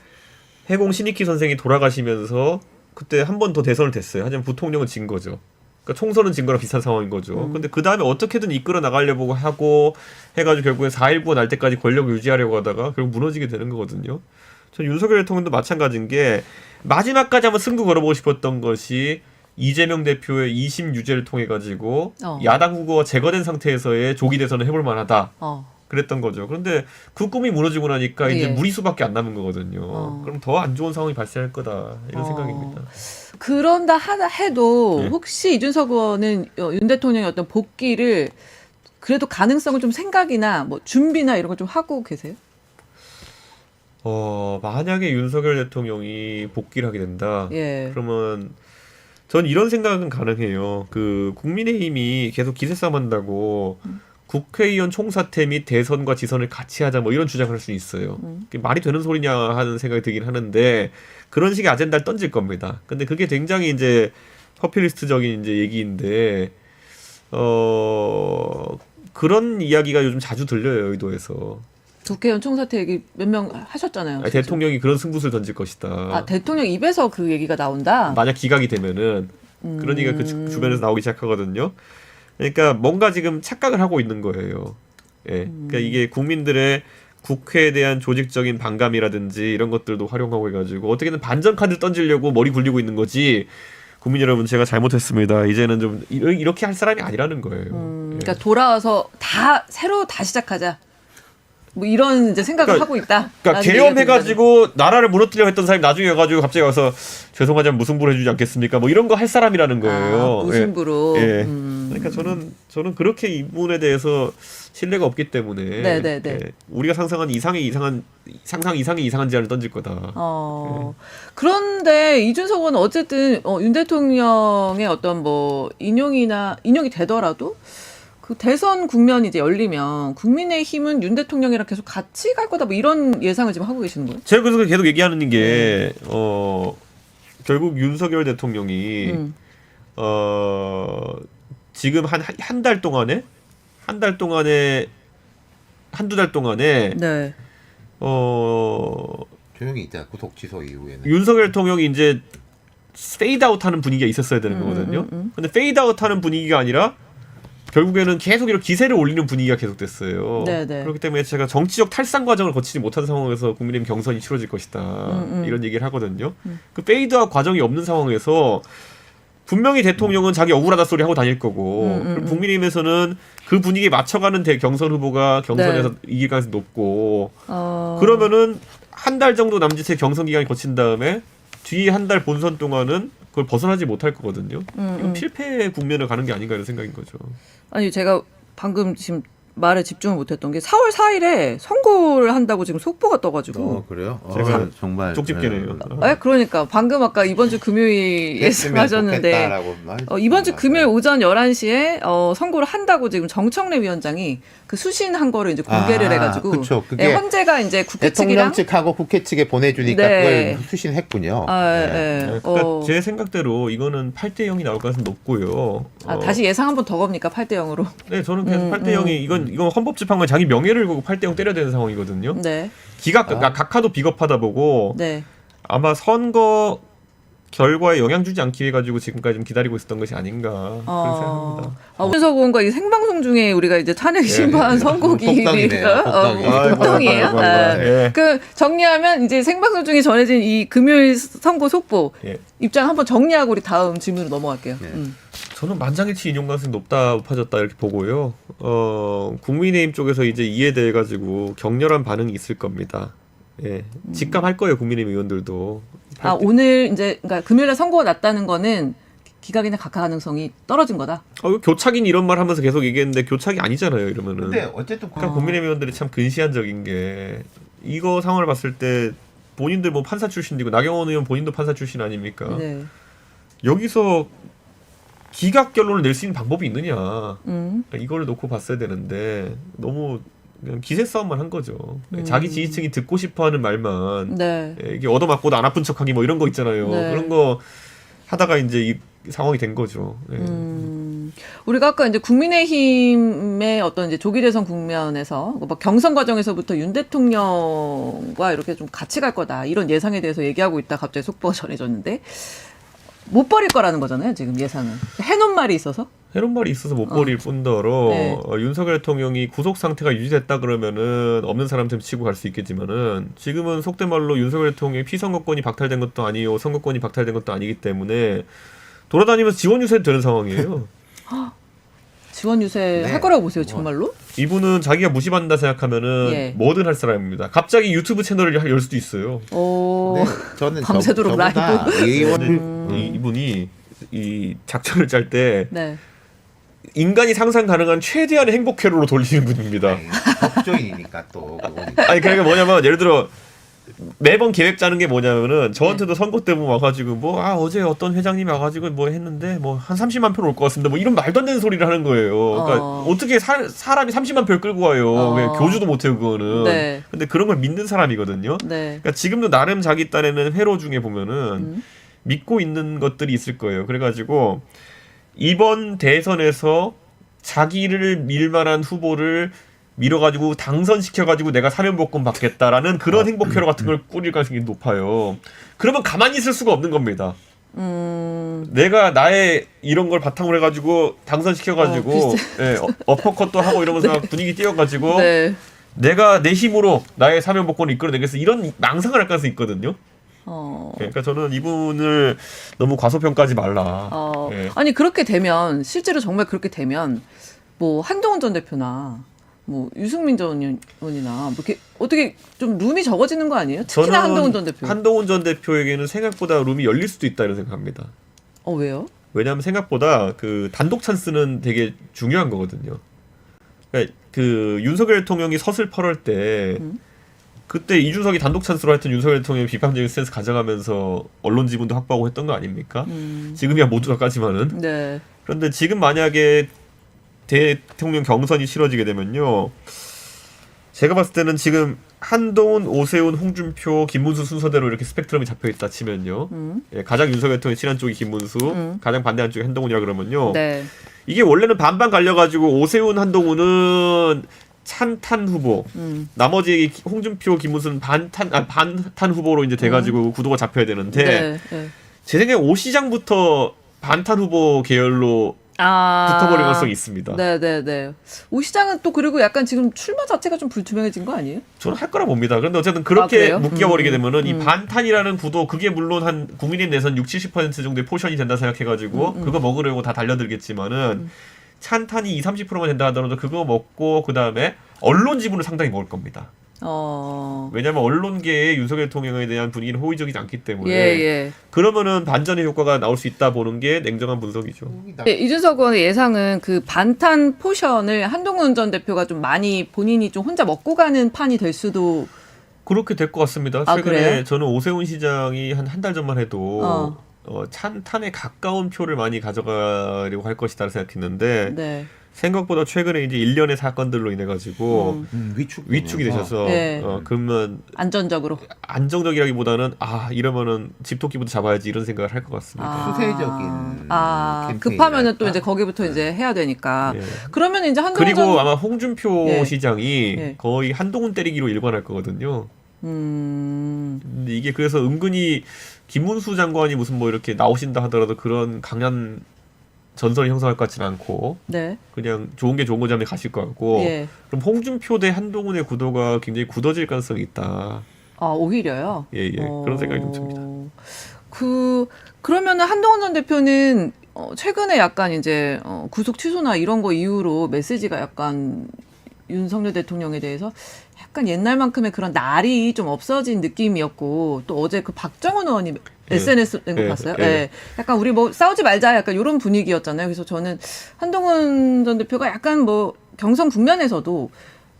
[SPEAKER 2] 해공 신익희 선생이 돌아가시면서 그때 한 번 더 대선을 됐어요. 하지만 부통령은 진 거죠. 그러니까 총선은 진 거랑 비슷한 상황인 거죠. 근데 그 다음에 어떻게든 이끌어 나가려고 하고 해가지고 결국에 4.19가 날 때까지 권력을 유지하려고 하다가 결국 무너지게 되는 거거든요. 전 윤석열 대통령도 마찬가지인 게 마지막까지 한번 승부 걸어보고 싶었던 것이 이재명 대표의 2심 유죄를 통해 가지고 야당 후보가 제거된 상태에서의 조기 대선을 해볼 만하다. 그랬던 거죠. 그런데 그 꿈이 무너지고 나니까 이제 무리수밖에 안 남은 거거든요. 그럼 더 안 좋은 상황이 발생할 거다 이런 생각입니다.
[SPEAKER 1] 그런다 해도 혹시 이준석 의원은 윤 대통령의 어떤 복귀를 그래도 가능성을 좀 생각이나 뭐 준비나 이런 걸 좀 하고 계세요?
[SPEAKER 2] 만약에 윤석열 대통령이 복귀를 하게 된다. 그러면 전 이런 생각은 가능해요. 그 국민의힘이 계속 기세싸움 한다고 국회의원 총사퇴 및 대선과 지선을 같이 하자 뭐 이런 주장을 할 수 있어요. 그게 말이 되는 소리냐 하는 생각이 들긴 하는데 그런 식의 아젠다를 던질 겁니다. 근데 그게 굉장히 이제 퍼퓰리스트적인 이제 얘기인데 그런 이야기가 요즘 자주 들려요, 의도에서.
[SPEAKER 1] 국회의원 총사퇴 얘기 몇 명 하셨잖아요.
[SPEAKER 2] 대통령이 그런 승부수를 던질 것이다.
[SPEAKER 1] 대통령 입에서 그 얘기가 나온다?
[SPEAKER 2] 만약 기각이 되면은 그런 얘기가 그 주변에서 나오기 시작하거든요. 그러니까 뭔가 지금 착각을 하고 있는 거예요. 그러니까 이게 국민들의 국회에 대한 조직적인 반감이라든지 이런 것들도 활용하고 해가지고 어떻게든 반전 카드 던지려고 머리 굴리고 있는 거지. 국민 여러분 제가 잘못했습니다. 이제는 좀 이렇게 할 사람이 아니라는 거예요.
[SPEAKER 1] 그러니까 돌아와서 새로 다 시작하자. 뭐 이런 이제 생각을 하고 있다.
[SPEAKER 2] 그러니까 계엄해가지고 나라를 무너뜨려 했던 사람이 나중에 와가지고 갑자기 와서 죄송하지만 무승부를 해주지 않겠습니까? 뭐 이런 거 할 사람이라는 거예요.
[SPEAKER 1] 무승부로.
[SPEAKER 2] 그러니까 저는 그렇게 이분에 대해서 신뢰가 없기 때문에 우리가 상상한 상상 이상의 이상한 제안을 던질 거다.
[SPEAKER 1] 그런데 이준석 의원은 어쨌든 윤 대통령의 어떤 뭐 인용이 되더라도. 그 대선 국면이 이제 열리면 국민의힘은 윤 대통령이랑 계속 같이 갈 거다 뭐 이런 예상을 지금 하고 계시는 거예요?
[SPEAKER 2] 제가 그래서 계속 얘기하는 게 결국 윤석열 대통령이 지금 한두 달 동안에
[SPEAKER 3] 조용히 있잖아. 구속 취소 이후에는
[SPEAKER 2] 윤석열 대통령이 이제 페이드아웃하는 분위기가 있었어야 되는 거거든요. 근데 페이드아웃하는 분위기가 아니라 결국에는 계속 이렇게 기세를 올리는 분위기가 계속됐어요. 그렇기 때문에 제가 정치적 탈상 과정을 거치지 못한 상황에서 국민의힘 경선이 치러질 것이다. 이런 얘기를 하거든요. 그 페이드아웃 과정이 없는 상황에서 분명히 대통령은 자기 억울하다 소리 하고 다닐 거고 국민의힘에서는 그 분위기에 맞춰가는 경선 후보가 경선에서 이길 가능성이 높고 그러면은 한 달 정도 남짓의 경선 기간이 거친 다음에 뒤에 한 달 본선 동안은 그걸 벗어나지 못할 거거든요. 이건 필패 국면을 가는 게 아닌가 이런 생각인 거죠.
[SPEAKER 1] 아니 제가 방금 지금 말에 집중을 못했던 게 4월 4일에 선고를 한다고 지금 속보가 떠가지고.
[SPEAKER 3] 그래요?
[SPEAKER 2] 제가
[SPEAKER 3] 정말
[SPEAKER 2] 쪽집게네요.
[SPEAKER 1] 네, 그러니까 방금 아까 이번 주 금요일 예상하셨는데 이번 주 금요일 오전 11시에 선고를 한다고 지금 정청래 위원장이 그 수신한 거를 이제 공개를 해가지고
[SPEAKER 3] 그쵸. 그게
[SPEAKER 1] 네, 헌재가 이제 국회
[SPEAKER 3] 대통령
[SPEAKER 1] 측이랑
[SPEAKER 3] 측하고 국회 측에 보내주니까
[SPEAKER 1] 네.
[SPEAKER 3] 그걸 수신했군요.
[SPEAKER 2] 그러니까 제 생각대로 이거는 8대 0이 나올 가능성이 높고요.
[SPEAKER 1] 다시 예상 한 번 더 겁니까? 8대 0으로?
[SPEAKER 2] 네, 저는 계속 8대 0이 이건 헌법재판관 자기 명예를 걸고 8대 0 때려야 되는 상황이거든요.
[SPEAKER 1] 네.
[SPEAKER 2] 각하도 비겁하다 보고
[SPEAKER 1] 네.
[SPEAKER 2] 아마 선거 결과에 영향 주지 않기 위해 가지고 지금까지 좀 기다리고 있었던 것이 아닌가 그렇게 생각합니다.
[SPEAKER 1] 윤석열 의원과 이 생방송 중에 우리가 이제 탄핵 심판 선고 기일이니까 폭동이에요. 그 정리하면 이제 생방송 중에 전해진 이 금요일 선고 속보 입장 한번 정리하고 우리 다음 질문으로 넘어갈게요.
[SPEAKER 2] 저는 만장일치 인용 가능성이 높다 높아졌다 이렇게 보고요. 국민의힘 쪽에서 이제 이에 대해 가지고 격렬한 반응이 있을 겁니다. 예, 직감할 거예요 국민의힘 의원들도.
[SPEAKER 1] 오늘 이제 그러니까 금요일에 선고가 났다는 거는 기각이나 각하 가능성이 떨어진 거다.
[SPEAKER 2] 교착인 이런 말 하면서 계속 얘기했는데 교착이 아니잖아요 이러면은.
[SPEAKER 3] 근데 어쨌든
[SPEAKER 2] 그러니까 국민의힘 의원들이 참 근시안적인 게 이거 상황을 봤을 때 본인들 뭐 판사 출신이고 나경원 의원 본인도 판사 출신 아닙니까?
[SPEAKER 1] 네.
[SPEAKER 2] 여기서 기각 결론을 낼 수 있는 방법이 있느냐? 그러니까 이걸 놓고 봤어야 되는데 너무 그냥 기세 싸움만 한 거죠. 자기 지지층이 듣고 싶어하는 말만 이게 얻어맞고도 안 아픈 척하기 뭐 이런 거 있잖아요. 그런 거 하다가 이제 이 상황이 된 거죠.
[SPEAKER 1] 우리가 아까 이제 국민의힘의 어떤 이제 조기 대선 국면에서 뭐 경선 과정에서부터 윤 대통령과 이렇게 좀 같이 갈 거다 이런 예상에 대해서 얘기하고 있다 갑자기 속보가 전해졌는데. 못 버릴 거라는 거잖아요, 지금 예상은. 해놓은 말이 있어서?
[SPEAKER 2] 해놓은 말이 있어서 못 버릴 뿐더러 윤석열 대통령이 구속 상태가 유지됐다 그러면은 없는 사람한테 치고 갈 수 있겠지만은 지금은 속된 말로 윤석열 대통령이 피선거권이 박탈된 것도 아니요, 선거권이 박탈된 것도 아니기 때문에 돌아다니면서 지원 유세도 되는 상황이에요.
[SPEAKER 1] 지원 유세 할 거라고 보세요, 정말로?
[SPEAKER 2] 이분은 자기가 무시받는다 생각하면은 뭐든 할 사람입니다. 갑자기 유튜브 채널을 열 수도 있어요.
[SPEAKER 3] 저는
[SPEAKER 1] 밤새도록 라이브.
[SPEAKER 2] 이분이 이 작전을 짤 때 인간이 상상 가능한 최대한의 행복 회로로 돌리는 분입니다.
[SPEAKER 3] 법조인이니까 또
[SPEAKER 2] 아니 그러니까 뭐냐면 예를 들어 매번 계획 짜는 게 뭐냐면은 저한테도 선거 때 와가지고 뭐 어제 어떤 회장님이 와가지고 뭐 했는데 뭐 한 30만 표로 올 것 같습니다. 뭐 이런 말도 안 되는 소리를 하는 거예요. 그러니까 어떻게 사람이 30만 표를 끌고 와요. 왜 교주도 못해요 그거는. 근데 그런 걸 믿는 사람이거든요. 그러니까 지금도 나름 자기 딴에는 회로 중에 보면은 믿고 있는 것들이 있을 거예요. 그래가지고 이번 대선에서 자기를 밀만한 후보를 밀어가지고 당선시켜가지고 내가 사면복권 받겠다라는 그런 행복회로 같은 걸 꾸릴 가능성이 높아요. 그러면 가만히 있을 수가 없는 겁니다. 내가 나의 이런 걸 바탕으로 해가지고 당선시켜가지고 어퍼컷도 하고 이러면서 분위기 띄워가지고 내가 내 힘으로 나의 사면복권을 이끌어내겠어 이런 망상을 할 가능성이 있거든요. 그러니까 저는 이분을 너무 과소평가하지 말라.
[SPEAKER 1] 아니 그렇게 되면 실제로 정말 그렇게 되면 뭐 한동훈 전 대표나 뭐 유승민 전 의원이나 뭐 이렇게 어떻게 좀 룸이 적어지는 거 아니에요? 특히나 한동훈 전 대표.
[SPEAKER 2] 한동훈 전 대표에게는 생각보다 룸이 열릴 수도 있다 이런 생각합니다.
[SPEAKER 1] 왜요?
[SPEAKER 2] 왜냐하면 생각보다 그 단독 찬스는 되게 중요한 거거든요. 그러니까 그 윤석열 대통령이 서슬 8월 때 그때 이준석이 단독 찬스로 하여튼 윤석열 대통령이 비판적인 스탠스 가져가면서 언론 지분도 확보하고 했던 거 아닙니까? 지금이야 모두가 까지만은. 그런데 지금 만약에 대통령 경선이 치러지게 되면요. 제가 봤을 때는 지금 한동훈, 오세훈, 홍준표, 김문수 순서대로 이렇게 스펙트럼이 잡혀있다 치면요. 가장 윤석열 대통령이 친한 쪽이 김문수, 가장 반대한 쪽이 한동훈이라 그러면요. 이게 원래는 반반 갈려가지고 오세훈, 한동훈은 찬탄 후보, 나머지 홍준표, 김문수는 반탄 후보로 이제 돼가지고 구도가 잡혀야 되는데 제 생각에 오 시장부터 반탄 후보 계열로 붙어버릴 가능성이 있습니다.
[SPEAKER 1] 오 시장은 또 그리고 약간 지금 출마 자체가 좀 불투명해진 거 아니에요?
[SPEAKER 2] 저는 할 거라 봅니다. 그런데 어쨌든 그렇게 묶여버리게 되면은 이 반탄이라는 구도 그게 물론 한 국민의힘 내선 60-70% 정도의 포션이 된다 생각해가지고 그거 먹으려고 다 달려들겠지만은 찬탄이 20-30%만 된다 하더라도 그거 먹고 그 다음에 언론 지분을 상당히 먹을 겁니다. 왜냐하면 언론계의 윤석열 대통령에 대한 분위기는 호의적이지 않기 때문에
[SPEAKER 1] 예.
[SPEAKER 2] 그러면은 반전의 효과가 나올 수 있다 보는 게 냉정한 분석이죠.
[SPEAKER 1] 네, 이준석 의원의 예상은 그 반탄 포션을 한동훈 전 대표가 좀 많이 본인이 좀 혼자 먹고 가는 판이 될 수도
[SPEAKER 2] 그렇게 될 것 같습니다. 최근에
[SPEAKER 1] 그래요?
[SPEAKER 2] 저는 오세훈 시장이 한 달 전만 해도 탄에 가까운 표를 많이 가져가려고 할 것이다 생각했는데
[SPEAKER 1] 네.
[SPEAKER 2] 생각보다 최근에 이제 일련의 사건들로 인해 가지고 위축이 되셔서
[SPEAKER 1] 네.
[SPEAKER 2] 그러면 안정적이라기보다는 이러면은 집토끼부터 잡아야지 이런 생각을 할 것 같습니다.
[SPEAKER 3] 수세적인
[SPEAKER 1] 급하면은 또 이제 거기부터 이제 해야 되니까.
[SPEAKER 2] 예.
[SPEAKER 1] 그러면 이제 한동훈
[SPEAKER 2] 그리고 아마 홍준표
[SPEAKER 1] 예.
[SPEAKER 2] 시장이
[SPEAKER 1] 예.
[SPEAKER 2] 거의 한동훈 때리기로 일관할 거거든요. 근데 이게 그래서 은근히 김문수 장관이 무슨 뭐 이렇게 나오신다 하더라도 그런 강한 전선을 형성할 것 같지는 않고
[SPEAKER 1] 네.
[SPEAKER 2] 그냥 좋은 게 좋은 거자면 가실 것 같고
[SPEAKER 1] 예.
[SPEAKER 2] 그럼 홍준표 대 한동훈의 구도가 굉장히 굳어질 가능성이 있다.
[SPEAKER 1] 오히려요?
[SPEAKER 2] 예. 그런 생각이 좀 듭니다.
[SPEAKER 1] 그러면은 한동훈 전 대표는 최근에 약간 이제 구속 취소나 이런 거 이후로 메시지가 약간 윤석열 대통령에 대해서 약간 옛날만큼의 그런 날이 좀 없어진 느낌이었고 또 어제 그 박정훈 의원이 SNS 낸 거 봤어요? 예. 약간 우리 뭐 싸우지 말자 약간 이런 분위기였잖아요. 그래서 저는 한동훈 전 대표가 약간 뭐 경선 국면에서도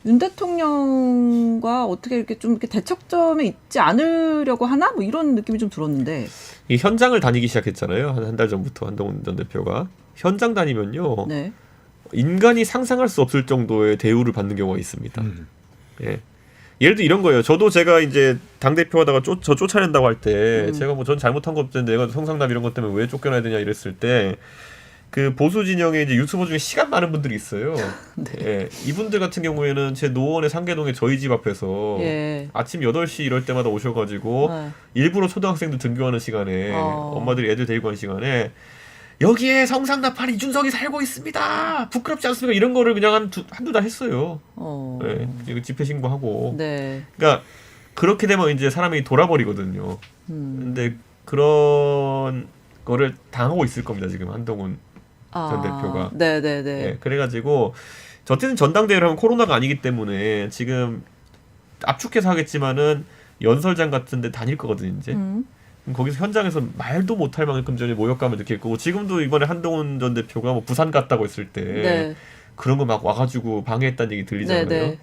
[SPEAKER 1] 윤 대통령과 어떻게 이렇게 좀 이렇게 대척점에 있지 않으려고 하나? 뭐 이런 느낌이 좀 들었는데.
[SPEAKER 2] 이 현장을 다니기 시작했잖아요. 한 달 전부터 한동훈 전 대표가. 현장 다니면요.
[SPEAKER 1] 네.
[SPEAKER 2] 인간이 상상할 수 없을 정도의 대우를 받는 경우가 있습니다. 예. 예를 들어 이런 거예요. 저도 제가 이제 당대표하다가 저 쫓아낸다고 할 때 제가 뭐 전 잘못한 거 없는데 내가 성상납 이런 것 때문에 왜 쫓겨나야 되냐 이랬을 때 그 보수 진영의 이제 유튜버 중에 시간 많은 분들이 있어요.
[SPEAKER 1] 네.
[SPEAKER 2] 예. 이분들 같은 경우에는 제 노원의 상계동의 저희 집 앞에서 아침 8시 이럴 때마다 오셔가지고 일부러 초등학생들 등교하는 시간에 엄마들이 애들 데리고 가는 시간에 여기에 성상납한 이준석이 살고 있습니다. 부끄럽지 않습니까? 이런 거를 그냥 한두 달 했어요. 네, 집회 신고하고.
[SPEAKER 1] 네.
[SPEAKER 2] 그러니까 그렇게 되면 이제 사람이 돌아버리거든요. 근데 그런 거를 당하고 있을 겁니다. 지금 한동훈 전 대표가.
[SPEAKER 1] 네네네.
[SPEAKER 2] 네, 그래가지고 저 때는 전당대회를 하면 코로나가 아니기 때문에 지금 압축해서 하겠지만은 연설장 같은 데 다닐 거거든요. 이제. 거기서 현장에서 말도 못할 만큼 전에 모욕감을 느낄 거고 지금도 이번에 한동훈 전 대표가 뭐 부산 갔다고 했을 때 그런 거 막 와가지고 방해했다는 얘기 들리잖아요. 네네.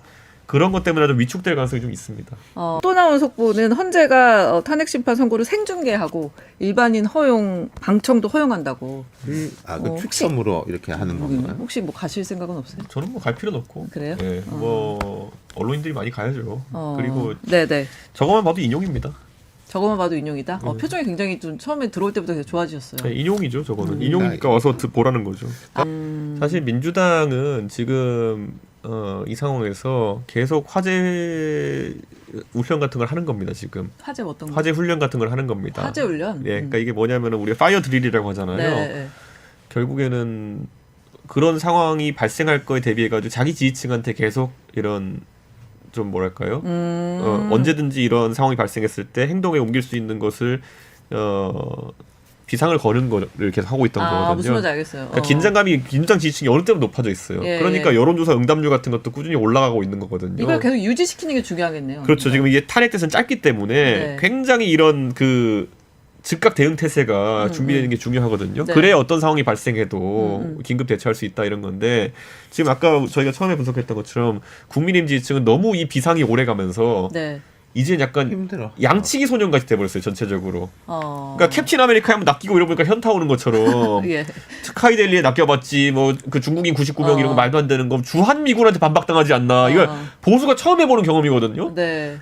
[SPEAKER 2] 그런 것 때문에라도 위축될 가능성이 좀 있습니다.
[SPEAKER 1] 또 나온 속보는 헌재가 탄핵 심판 선고를 생중계하고 일반인 허용 방청도 허용한다고.
[SPEAKER 3] 추첨으로 이렇게 하는 건가요?
[SPEAKER 1] 혹시 뭐 가실 생각은 없어요?
[SPEAKER 2] 저는 뭐 갈 필요는 없고.
[SPEAKER 1] 그래요?
[SPEAKER 2] 네, 뭐 언론인들이 많이 가야죠. 그리고
[SPEAKER 1] 네네.
[SPEAKER 2] 저거만 봐도 인용입니다.
[SPEAKER 1] 저거만 봐도 인용이다? 표정이 굉장히 좀 처음에 들어올 때부터 계속 좋아지셨어요.
[SPEAKER 2] 네, 인용이죠, 저거는. 인용이니까 와서 보라는 거죠. 사실 민주당은 지금 이 상황에서 계속 화재 훈련 같은 걸 하는 겁니다, 지금.
[SPEAKER 1] 화재 어떤 거?
[SPEAKER 2] 화재 훈련 같은 걸 하는 겁니다.
[SPEAKER 1] 화재 훈련?
[SPEAKER 2] 예, 그러니까 이게 뭐냐면 우리가 파이어 드릴이라고 하잖아요.
[SPEAKER 1] 네.
[SPEAKER 2] 결국에는 그런 상황이 발생할 거에 대비해가지고 자기 지지층한테 계속 이런 좀 뭐랄까요? 언제든지 이런 상황이 발생했을 때 행동에 옮길 수 있는 것을 비상을 거는 거를 계속 하고 있던 거거든요.
[SPEAKER 1] 무슨 말인지 알겠어요.
[SPEAKER 2] 그러니까 긴장감이 민주당 지지층이 어느 때보다 높아져 있어요. 그러니까 여론조사 응답률 같은 것도 꾸준히 올라가고 있는 거거든요.
[SPEAKER 1] 이걸 계속 유지시키는 게 중요하겠네요.
[SPEAKER 2] 그렇죠. 지금 이게 탄핵 대선 짧기 때문에 굉장히 이런 그 즉각 대응 태세가 준비되는 게 중요하거든요. 그래야 어떤 상황이 발생해도 긴급 대처할 수 있다 이런 건데 지금 아까 저희가 처음에 분석했던 것처럼 국민의힘 지지층은 너무 이 비상이 오래가면서 이제 약간
[SPEAKER 3] 힘들어.
[SPEAKER 2] 양치기 소년같이 돼버렸어요 전체적으로. 그러니까 캡틴 아메리카 하면 낚이고 이러니까 현타 오는 것처럼 스카이델리에 낚여봤지 뭐 그 중국인 99명 이런 거 말도 안 되는 거 주한미군한테 반박당하지 않나. 이거 보수가 처음 해보는 경험이거든요.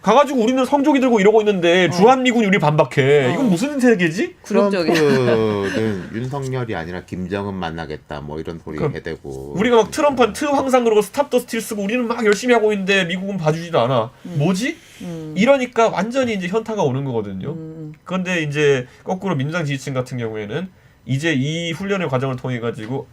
[SPEAKER 2] 가가지고 우리는 성조기 들고 이러고 있는데 주한미군이 우리 반박해. 이건 무슨 세계지?
[SPEAKER 3] 트럼프는 윤석열이 아니라 김정은 만나겠다 뭐 이런 소리 해대고
[SPEAKER 2] 우리가 막 트럼프한 트 황상 그러고 스탑 더 스틸 쓰고 우리는 막 열심히 하고 있는데 미국은 봐주지도 않아. 뭐지? 이러니까 완전히 이제 현타가 오는 거거든요. 그런데 이제 거꾸로 민주당 지지층 같은 경우에는 이제 이 훈련의 과정을 통해 가지고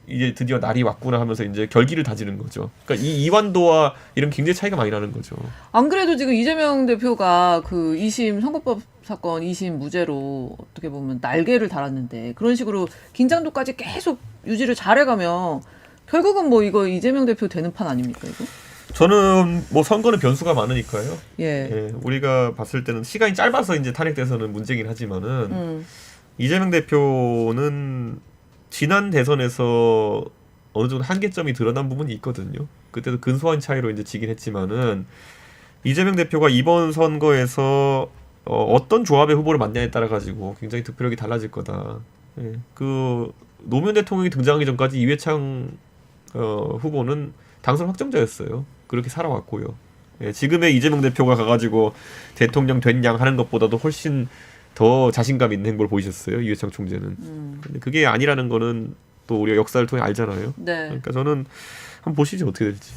[SPEAKER 2] 이제 드디어 날이 왔구나 하면서 이제 결기를 다지는 거죠. 그러니까 이 이완도와 이런 굉장히 차이가 많이 나는 거죠.
[SPEAKER 1] 안 그래도 지금 이재명 대표가 그 2심 선거법 사건 2심 무죄로 어떻게 보면 날개를 달았는데 그런 식으로 긴장도까지 계속 유지를 잘해가면 결국은 뭐 이거 이재명 대표 되는 판 아닙니까 이거?
[SPEAKER 2] 저는 뭐 선거는 변수가 많으니까요.
[SPEAKER 1] 예.
[SPEAKER 2] 예, 우리가 봤을 때는 시간이 짧아서 이제 탄핵돼서는 문제긴 하지만은 이재명 대표는 지난 대선에서 어느 정도 한계점이 드러난 부분이 있거든요. 그때도 근소한 차이로 이제 지긴 했지만은 이재명 대표가 이번 선거에서 어떤 조합의 후보를 만나냐에 따라 가지고 굉장히 득표력이 달라질 거다. 예, 그 노무현 대통령이 등장하기 전까지 이회창 후보는 당선 확정자였어요. 그렇게 살아왔고요. 예, 지금의 이재명 대표가 가가지고 대통령 된양 하는 것보다도 훨씬 더 자신감 있는 행보를 보이셨어요. 이회창 총재는. 근데 그게 아니라는 거는 또 우리가 역사를 통해 알잖아요.
[SPEAKER 1] 네.
[SPEAKER 2] 그러니까 저는 한번 보시죠 어떻게 될지.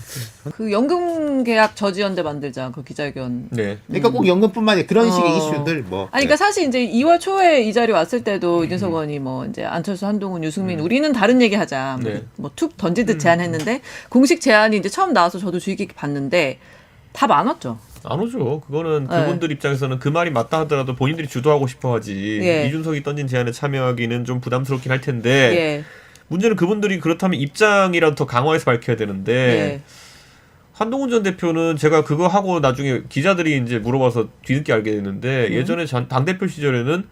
[SPEAKER 1] 그 연금 계약 저지연대 만들자 그 기자회견.
[SPEAKER 2] 네.
[SPEAKER 3] 그러니까 꼭 연금뿐만 아니라 그런 식의 이슈들 뭐.
[SPEAKER 1] 아니 그러니까 사실 이제 2월 초에 이 자리 왔을 때도 이준석 의원이 뭐 이제 안철수, 한동훈, 유승민 우리는 다른 얘기하자
[SPEAKER 2] 네.
[SPEAKER 1] 뭐 툭 던지듯 제안했는데 공식 제안이 이제 처음 나와서 저도 주의 깊게 봤는데 답 안 왔죠.
[SPEAKER 2] 안 오죠. 그거는 그분들 입장에서는 그 말이 맞다 하더라도 본인들이 주도하고 싶어하지.
[SPEAKER 1] 예.
[SPEAKER 2] 이준석이 던진 제안에 참여하기는 좀 부담스럽긴 할 텐데.
[SPEAKER 1] 예.
[SPEAKER 2] 문제는 그분들이 그렇다면 입장이라도 더 강화해서 밝혀야 되는데.
[SPEAKER 1] 예.
[SPEAKER 2] 한동훈 전 대표는 제가 그거 하고 나중에 기자들이 이제 물어봐서 뒤늦게 알게 됐는데 예전에 당대표 시절에는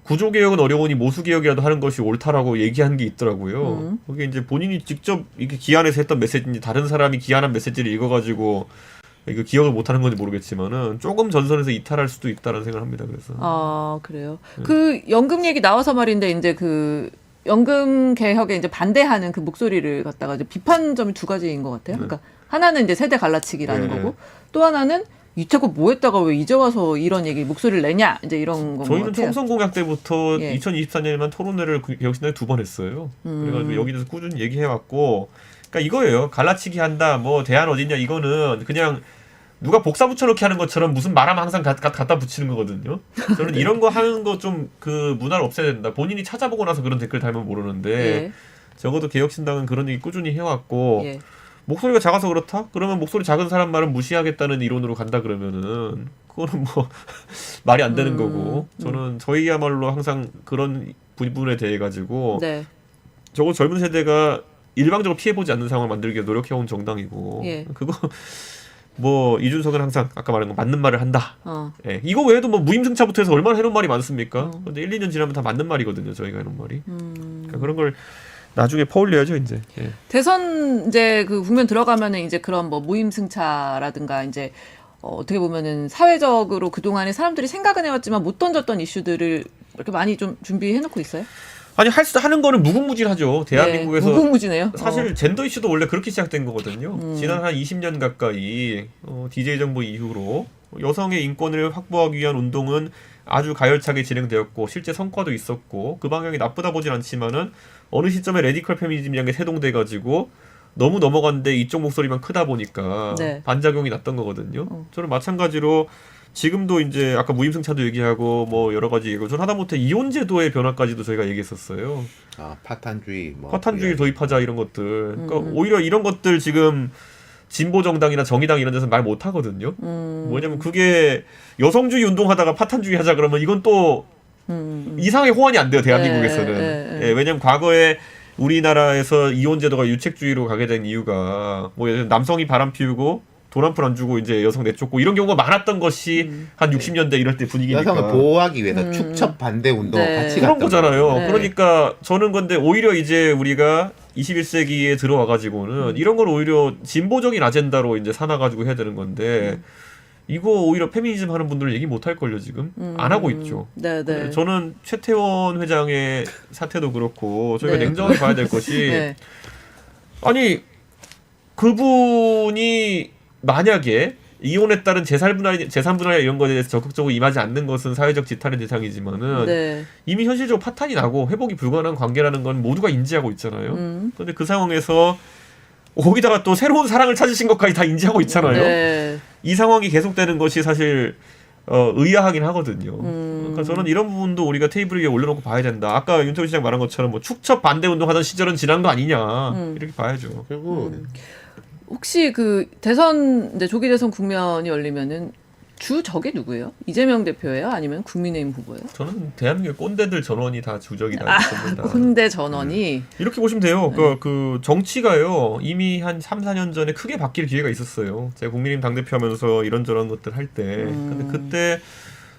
[SPEAKER 2] 구조개혁은 어려우니 모수개혁이라도 하는 것이 옳다라고 얘기한 게 있더라고요. 그게 이제 본인이 직접 이렇게 기한해서 했던 메시지인지 다른 사람이 기한한 메시지를 읽어가지고 이거 기억을 못하는 건지 모르겠지만은 조금 전선에서 이탈할 수도 있다는 생각을 합니다. 그래서.
[SPEAKER 1] 아 그래요. 그 연금 얘기 나와서 말인데 이제 그 연금 개혁에 이제 반대하는 그 목소리를 갖다가 이제 비판점이 두 가지인 것 같아요. 그러니까 하나는 이제 세대 갈라치기라는 거고 또 하나는 이때껏 뭐 했다가 왜 이제 와서 이런 얘기 목소리를 내냐 이제 이런 건
[SPEAKER 2] 저희는
[SPEAKER 1] 같아요.
[SPEAKER 2] 총선 공약 때부터 2024년에만 토론회를 개혁신당에 2번 했어요. 그래가지고 여기서 꾸준히 얘기해왔고, 그러니까 이거예요. 갈라치기 한다, 뭐 대안 어딨냐 이거는 그냥 누가 복사 붙여넣기 하는 것처럼 무슨 말하면 항상 갖다 붙이는 거거든요. 저는 이런 거 하는 거 좀 그 문화를 없애야 된다. 본인이 찾아보고 나서 그런 댓글 달면 모르는데 적어도 개혁신당은 그런 얘기 꾸준히 해왔고. 목소리가 작아서 그렇다? 그러면 목소리 작은 사람 말은 무시하겠다는 이론으로 간다 그러면은 그거는 뭐 말이 안 되는 거고 저는 저희야말로 항상 그런 부분에 대해 가지고 저거 젊은 세대가 일방적으로 피해보지 않는 상황을 만들기 위해 노력해온 정당이고 그거 뭐 이준석은 항상 아까 말한 거 맞는 말을 한다. 예, 이거 외에도 뭐 무임승차부터 해서 얼마나 해놓은 말이 많습니까? 근데 1, 2년 지나면 다 맞는 말이거든요. 저희가 해놓은 말이. 그러니까 그런 걸 나중에 퍼올려야죠 이제. 예.
[SPEAKER 1] 대선 이제 그 국면 들어가면은 이제 그런 뭐 무임승차라든가 이제 어떻게 보면은 사회적으로 그 동안에 사람들이 생각은 해왔지만 못 던졌던 이슈들을 이렇게 많이 좀 준비해놓고 있어요?
[SPEAKER 2] 아니 하는 거는 무궁무진하죠. 대한민국에서
[SPEAKER 1] 무궁무진해요.
[SPEAKER 2] 사실 젠더 이슈도 원래 그렇게 시작된 거거든요. 지난 한 20년 가까이 DJ 정부 이후로 여성의 인권을 확보하기 위한 운동은 아주 가열차게 진행되었고 실제 성과도 있었고 그 방향이 나쁘다 보진 않지만은 어느 시점에 레디컬 페미니즘이라는 게 세동돼가지고 너무 넘어갔는데 이쪽 목소리만 크다 보니까 반작용이 났던 거거든요. 저는 마찬가지로 지금도 이제 아까 무임승차도 얘기하고 뭐 여러 가지 얘기고 저는 하다못해 이혼제도의 변화까지도 저희가 얘기했었어요.
[SPEAKER 3] 아 파탄주의 뭐
[SPEAKER 2] 파탄주의 도입하자 이런 것들. 그러니까 오히려 이런 것들 지금 진보 정당이나 정의당 이런 데서 말 못 하거든요. 뭐냐면 그게 여성주의 운동하다가 파탄주의 하자 그러면 이건 또 이상하게 호환이 안 돼요 대한민국에서는. 예, 왜냐면 과거에 우리나라에서 이혼제도가 유책주의로 가게 된 이유가 뭐 예를 들어 남성이 바람 피우고 돈 한 푼 안 주고 이제 여성 내쫓고 이런 경우가 많았던 것이 한 60년대 이럴 때 분위기니까.
[SPEAKER 3] 여성을 보호하기 위해서 축첩 반대 운동 같이
[SPEAKER 2] 그런 거잖아요. 그러니까 저는 근데 오히려 이제 우리가 21세기에 들어와 가지고는 이런 걸 오히려 진보적인 아젠다로 이제 삼아 가지고 해야 되는 건데 이거 오히려 페미니즘 하는 분들은 얘기 못 할 걸요 지금 안 하고 있죠.
[SPEAKER 1] 네네.
[SPEAKER 2] 저는 최태원 회장의 사태도 그렇고 저희가 냉정하게 봐야 될 것이 아니 그분이 만약에 이혼에 따른 재산분할 이런 거에 대해서 적극적으로 임하지 않는 것은 사회적 지탄의 대상이지만은 이미 현실적으로 파탄이 나고 회복이 불가능한 관계라는 건 모두가 인지하고 있잖아요. 그런데 그 상황에서 거기다가 또 새로운 사랑을 찾으신 것까지 다 인지하고 있잖아요. 이 상황이 계속되는 것이 사실 의아하긴 하거든요. 그러니까 저는 이런 부분도 우리가 테이블 위에 올려놓고 봐야 된다. 아까 윤태호 시장 말한 것처럼 뭐 축첩 반대 운동하던 시절은 지난 거 아니냐 이렇게 봐야죠.
[SPEAKER 3] 그리고
[SPEAKER 1] 혹시 그 대선 이제 조기 대선 국면이 열리면은 주적이 누구예요? 이재명 대표예요? 아니면 국민의힘 후보예요?
[SPEAKER 2] 저는 대한민국 꼰대들 전원이 다 주적이다 봅니다.
[SPEAKER 1] 꼰대 전원이
[SPEAKER 2] 이렇게 보시면 돼요. 그 정치가요 이미 한 3, 4년 전에 크게 바뀔 기회가 있었어요. 제가 국민의힘 당대표 하면서 이런저런 것들 할 때. 근데 그때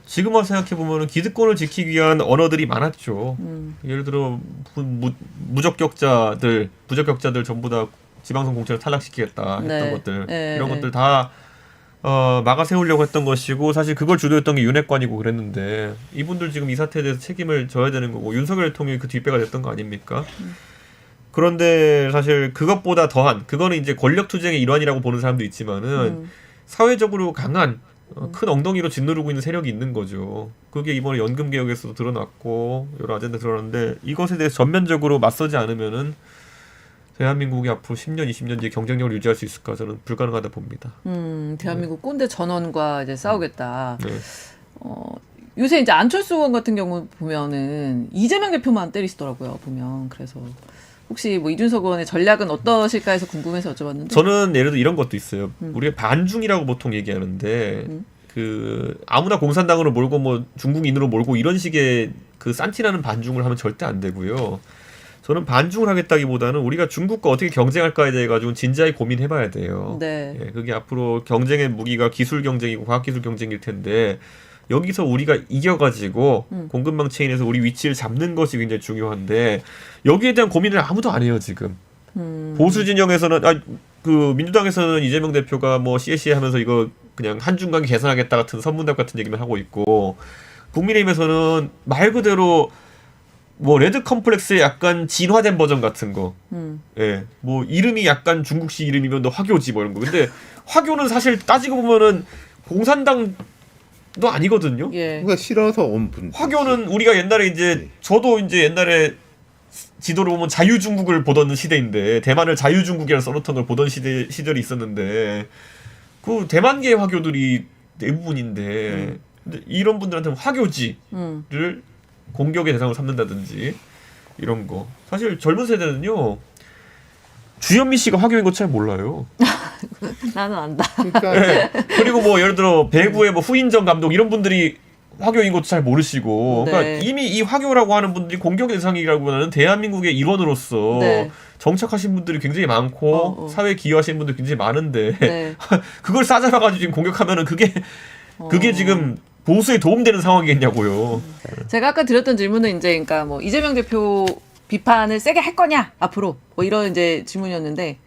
[SPEAKER 2] 지금 와서 생각해 보면은 기득권을 지키기 위한 언어들이 많았죠. 예를 들어 부적격자들 전부 다 지방선 공천을 탈락시키겠다 했던 것들 이런 것들 다 막아 세우려고 했던 것이고 사실 그걸 주도했던 게 윤핵관이고 그랬는데 이분들 지금 이 사태에 대해서 책임을 져야 되는 거고 윤석열 대통령이 그 뒷배가 됐던 거 아닙니까? 그런데 사실 그것보다 더한 그거는 이제 권력 투쟁의 일환이라고 보는 사람도 있지만은 사회적으로 강한 큰 엉덩이로 짓누르고 있는 세력이 있는 거죠. 그게 이번에 연금 개혁에서도 드러났고 여러 아젠다 드러났는데 이것에 대해서 전면적으로 맞서지 않으면은 대한민국이 앞으로 10년, 20년 뒤에 경쟁력을 유지할 수 있을까 저는 불가능하다 봅니다.
[SPEAKER 1] 대한민국 꼰대 전원과 이제 싸우겠다.
[SPEAKER 2] 네.
[SPEAKER 1] 요새 이제 안철수 의원 같은 경우 보면은 이재명 대표만 때리시더라고요. 보면 그래서 혹시 뭐 이준석 의원의 전략은 어떠실까 해서 궁금해서 여쭤봤는데.
[SPEAKER 2] 저는 예를 들어 이런 것도 있어요. 우리가 반중이라고 보통 얘기하는데 그 아무나 공산당으로 몰고 뭐 중국인으로 몰고 이런 식의 그 산티나는 반중을 하면 절대 안 되고요. 저는 반중을 하겠다기보다는 우리가 중국과 어떻게 경쟁할까에 대해 가지고 진지하게 고민해봐야 돼요.
[SPEAKER 1] 네.
[SPEAKER 2] 예, 그게 앞으로 경쟁의 무기가 기술 경쟁이고 과학기술 경쟁일 텐데 여기서 우리가 이겨가지고 공급망 체인에서 우리 위치를 잡는 것이 굉장히 중요한데 여기에 대한 고민을 아무도 안 해요 지금. 보수 진영에서는 그 민주당에서는 이재명 대표가 뭐 CSC 하면서 이거 그냥 한중 관계 개선하겠다 같은 선문답 같은 얘기만 하고 있고 국민의힘에서는 말 그대로 뭐 레드 컴플렉스의 약간 진화된 버전 같은 거. 예. 뭐 이름이 약간 중국식 이름이면 너 화교지 뭐 이런 거. 근데 화교는 사실 따지고 보면은 공산당도 아니거든요.
[SPEAKER 1] 예.
[SPEAKER 3] 그러니까 싫어서 온 분.
[SPEAKER 2] 화교는 우리가 옛날에 이제 저도 이제 옛날에 지도를 보면 자유중국을 보던 시대인데 대만을 자유중국이라고 써놓던 걸 보던 시절이 있었는데 그 대만계 화교들이 대부분인데 근데 이런 분들한테는 화교지를 공격의 대상으로 삼는다든지 이런 거. 사실 젊은 세대는요. 주현미 씨가 화교인 거 잘 몰라요.
[SPEAKER 1] 나는 안다.
[SPEAKER 3] 그러니까
[SPEAKER 2] 네. 그리고 뭐 예를 들어 배구의 뭐 후인정 감독 이런 분들이 화교인 것도 잘 모르시고
[SPEAKER 1] 네.
[SPEAKER 2] 그러니까 이미 이 화교라고 하는 분들이 공격의 대상이라기보다는 대한민국의 일원으로서
[SPEAKER 1] 네.
[SPEAKER 2] 정착하신 분들이 굉장히 많고 사회에 기여하시는 분들이 굉장히 많은데
[SPEAKER 1] 네.
[SPEAKER 2] 그걸 싸잡아가지고 지금 공격하면은 그게 지금 보수에 도움되는 상황이겠냐고요.
[SPEAKER 1] 제가 아까 드렸던 질문은 이제 그러니까 뭐 이재명 대표 비판을 세게 할 거냐 앞으로 뭐 이런 이제 질문이었는데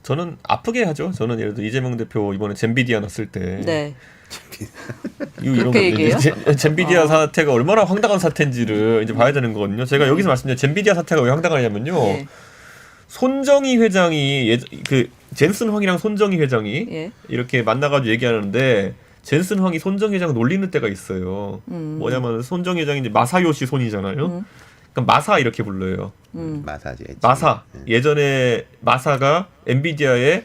[SPEAKER 2] 저는 아프게 하죠. 저는 예를 들어 이재명 대표 이번에 젠비디아 났을 때
[SPEAKER 1] 네.
[SPEAKER 2] 이런
[SPEAKER 1] 그렇게 얘기해요?
[SPEAKER 2] 젠비디아 사태가 얼마나 황당한 사태인지를 이제 봐야 되는 거거든요. 제가 여기서 말씀드린 젠비디아 사태가 왜 황당하냐면요.
[SPEAKER 1] 네.
[SPEAKER 2] 손정희 회장이 그 젠슨 황이랑 손정희 회장이
[SPEAKER 1] 예.
[SPEAKER 2] 이렇게 만나가지고 얘기하는데 젠슨 황이 손정희 회장 놀리는 때가 있어요. 뭐냐면 손정희 회장이 이제 마사요시 손이잖아요. 그러니까 마사 이렇게 불러요.
[SPEAKER 3] 마사지.
[SPEAKER 2] 마사. 예전에 마사가 엔비디아에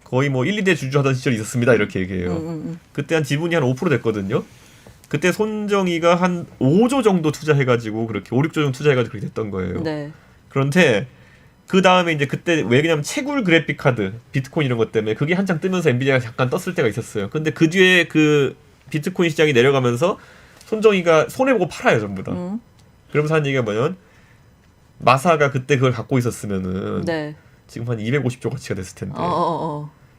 [SPEAKER 2] 거의 뭐 1, 2대 주주하던 시절이 있었습니다. 이렇게 얘기해요. 그때 한 지분이 한 5% 됐거든요. 그때 손정희가 한 5조 정도 투자해가지고 그렇게 5, 6조 정도 투자해가지고 그렇게 됐던 거예요.
[SPEAKER 1] 네.
[SPEAKER 2] 그런데 그 다음에 이제 그때 왜 그냐면 채굴 그래픽 카드, 비트코인 이런 것 때문에 그게 한창 뜨면서 엔비디아가 잠깐 떴을 때가 있었어요. 근데 그 뒤에 그 비트코인 시장이 내려가면서 손정희가 손해보고 팔아요 전부 다. 그러면서 하는 얘기가 뭐냐면 마사가 그때 그걸 갖고 있었으면은
[SPEAKER 1] 네.
[SPEAKER 2] 지금 한 250조 가치가 됐을 텐데.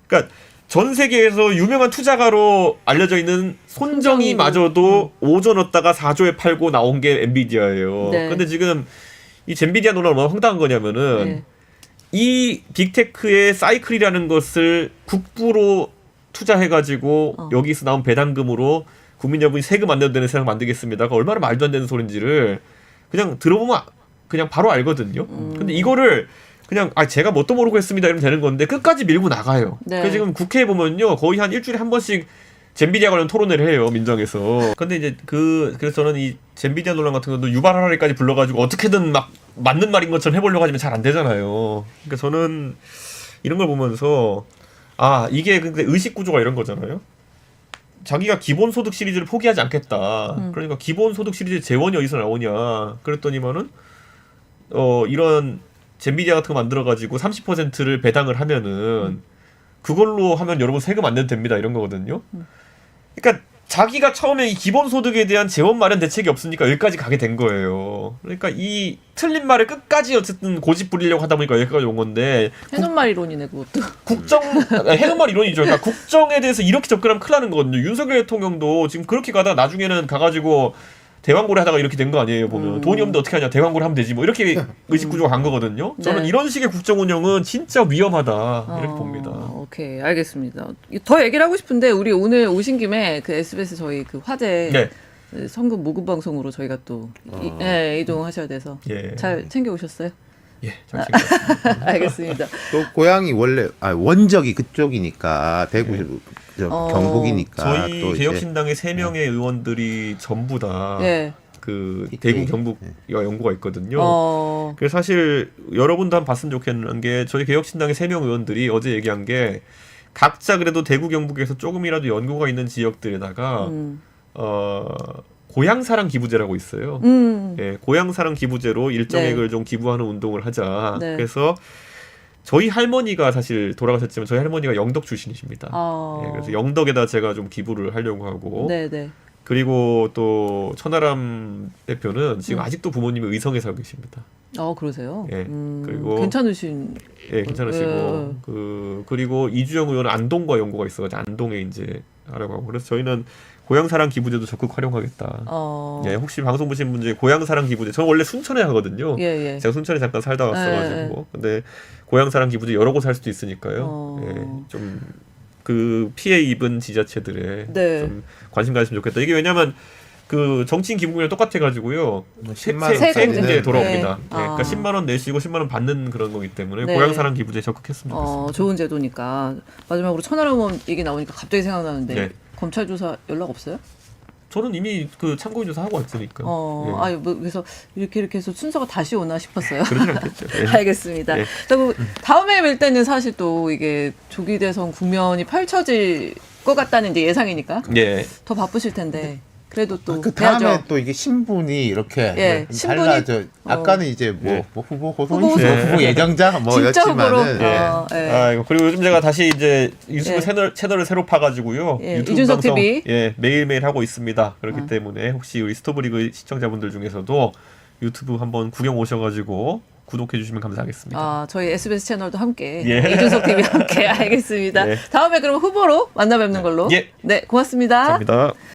[SPEAKER 2] 그러니까 전 세계에서 유명한 투자가로 알려져 있는 손정희마저도 5조 넣었다가 4조에 팔고 나온 게 엔비디아예요.
[SPEAKER 1] 네.
[SPEAKER 2] 근데 지금 이 젠비디아 논란 얼마나 황당한 거냐면은
[SPEAKER 1] 네.
[SPEAKER 2] 이 빅테크의 사이클이라는 것을 국부로 투자해가지고 여기서 나온 배당금으로 국민 여러분이 세금 안 내도 되는 세상 만들겠습니다가 얼마나 말도 안 되는 소린지를 그냥 들어보면 그냥 바로 알거든요. 근데 이거를 그냥 제가 뭣도 모르고 했습니다 이러면 되는 건데 끝까지 밀고 나가요.
[SPEAKER 1] 네.
[SPEAKER 2] 그래서 지금 국회에 보면요 거의 한 일주일에 한 번씩 젠비디아 관련 토론회를 해요 민정에서. 근데 이제 그래서 저는 이 젠비디아 논란 같은 것도 유발하라리까지 불러가지고 어떻게든 막 맞는 말인 것처럼 해보려고 하지만 잘 안 되잖아요. 그러니까 저는 이런 걸 보면서 이게 근데 의식 구조가 이런 거잖아요. 자기가 기본소득 시리즈를 포기하지 않겠다. 그러니까 기본소득 시리즈 재원이 어디서 나오냐. 그랬더니만은 이런 젠비디아 같은 거 만들어가지고 30%를 배당을 하면은 그걸로 하면 여러분 세금 안 내도 됩니다 이런 거거든요. 그러니까 자기가 처음에 이 기본소득에 대한 재원 마련 대책이 없으니까 여기까지 가게 된 거예요. 그러니까 이 틀린 말을 끝까지 어쨌든 고집 부리려고 하다 보니까 여기까지 온 건데
[SPEAKER 1] 해놓말 이론이네 그것도.
[SPEAKER 2] 해놓말 이론이죠. 그러니까 국정에 대해서 이렇게 접근하면 큰일 나는 거거든요. 윤석열 대통령도 지금 그렇게 가다가 나중에는 가가지고 대왕고래 하다가 이렇게 된 거 아니에요. 보면 돈이 없는데 어떻게 하냐, 대왕고래 하면 되지 뭐 이렇게 의식구조가 간 거거든요. 저는
[SPEAKER 1] 네.
[SPEAKER 2] 이런 식의 국정 운영은 진짜 위험하다 이렇게 봅니다.
[SPEAKER 1] 오케이, 알겠습니다. 더 얘기를 하고 싶은데 우리 오늘 오신 김에 그 SBS 저희 그 화제
[SPEAKER 2] 네.
[SPEAKER 1] 성금 모금 방송으로 저희가 또 이동하셔야 돼서
[SPEAKER 2] 예.
[SPEAKER 1] 잘 챙겨 오셨어요?
[SPEAKER 2] 예, 잘 챙겼습니다.
[SPEAKER 1] 알겠습니다.
[SPEAKER 3] 또 고향이 원래 원적이 그쪽이니까 대구 경북이니까
[SPEAKER 2] 저희
[SPEAKER 3] 또
[SPEAKER 2] 개혁신당의 3명의 의원들이 전부 다 그 대구 경북 연구가 있거든요. 그래서 사실 여러분도 한번 봤으면 좋겠는 게 저희 개혁신당의 3명 의원들이 어제 얘기한 게 각자 그래도 대구 경북에서 조금이라도 연구가 있는 지역들에다가 고향사랑 기부제라고 있어요. 예, 고향사랑 기부제로 일정액을 좀 기부하는 운동을 하자. 그래서 저희 할머니가 사실 돌아가셨지만 저희 할머니가 영덕 출신이십니다. 예, 그래서 영덕에다 제가 좀 기부를 하려고 하고. 그리고 또 천하람 대표는 지금 아직도 부모님이 의성에 살고 계십니다.
[SPEAKER 1] 그러세요?
[SPEAKER 2] 예. 그리고
[SPEAKER 1] 괜찮으신.
[SPEAKER 2] 예, 괜찮으시고 그리고 이주영 의원은 안동과 연고가 있어가지고 안동에 이제 하려고 하고 그래서 저희는 고향사랑 기부제도 적극 활용하겠다. 예, 혹시 방송 보신 분 중에 고향사랑 기부제 저는 원래 순천에 하거든요. 제가 순천에 잠깐 살다 왔어가지고 근데 고향사랑 기부제 여러 곳 할 수도 있으니까요. 예, 좀 그 피해 입은 지자체들에 좀 관심 가졌으면 좋겠다. 이게 왜냐하면 그 정치인 기부금이랑 똑같아가지고요.
[SPEAKER 3] 10만 원
[SPEAKER 2] 세금제 돌아옵니다. 그러니까 10만 원 내시고 10만 원 받는 그런 거기 때문에 고향사랑 기부제 적극했으면 좋겠습니다.
[SPEAKER 1] 좋은 제도니까. 마지막으로 천하람 의원 얘기 나오니까 갑자기 생각나는데 검찰 조사 연락 없어요?
[SPEAKER 2] 저는 이미 그 참고인 조사 하고 왔으니까.
[SPEAKER 1] 뭐 그래서 이렇게 해서 순서가 다시 오나 싶었어요.
[SPEAKER 2] 그러진 않겠죠. 예.
[SPEAKER 1] 알겠습니다. 그리고 다음에 뵐 때는 사실 또 이게 조기 대선 국면이 펼쳐질 것 같다는 이제 예상이니까 더 바쁘실 텐데. 그래도 또
[SPEAKER 3] 그 다음에
[SPEAKER 1] 해야죠.
[SPEAKER 3] 또 이게 신분이 이렇게 달라져. 아까는 이제 뭐 후보 후보 예정자 뭐였지만은
[SPEAKER 2] 그리고 요즘 제가 다시 이제 유튜브 채널을 새로 파가지고요. 유튜브
[SPEAKER 1] 이준석
[SPEAKER 2] 방송
[SPEAKER 1] TV
[SPEAKER 2] 매일매일 하고 있습니다. 그렇기 때문에 혹시 우리 스토브리그 시청자분들 중에서도 유튜브 한번 구경 오셔가지고 구독해 주시면 감사하겠습니다.
[SPEAKER 1] 저희 SBS 채널도 함께 이준석 TV 함께 알겠습니다. 다음에 그럼 후보로 만나 뵙는 걸로. 네, 고맙습니다.
[SPEAKER 2] 감사합니다.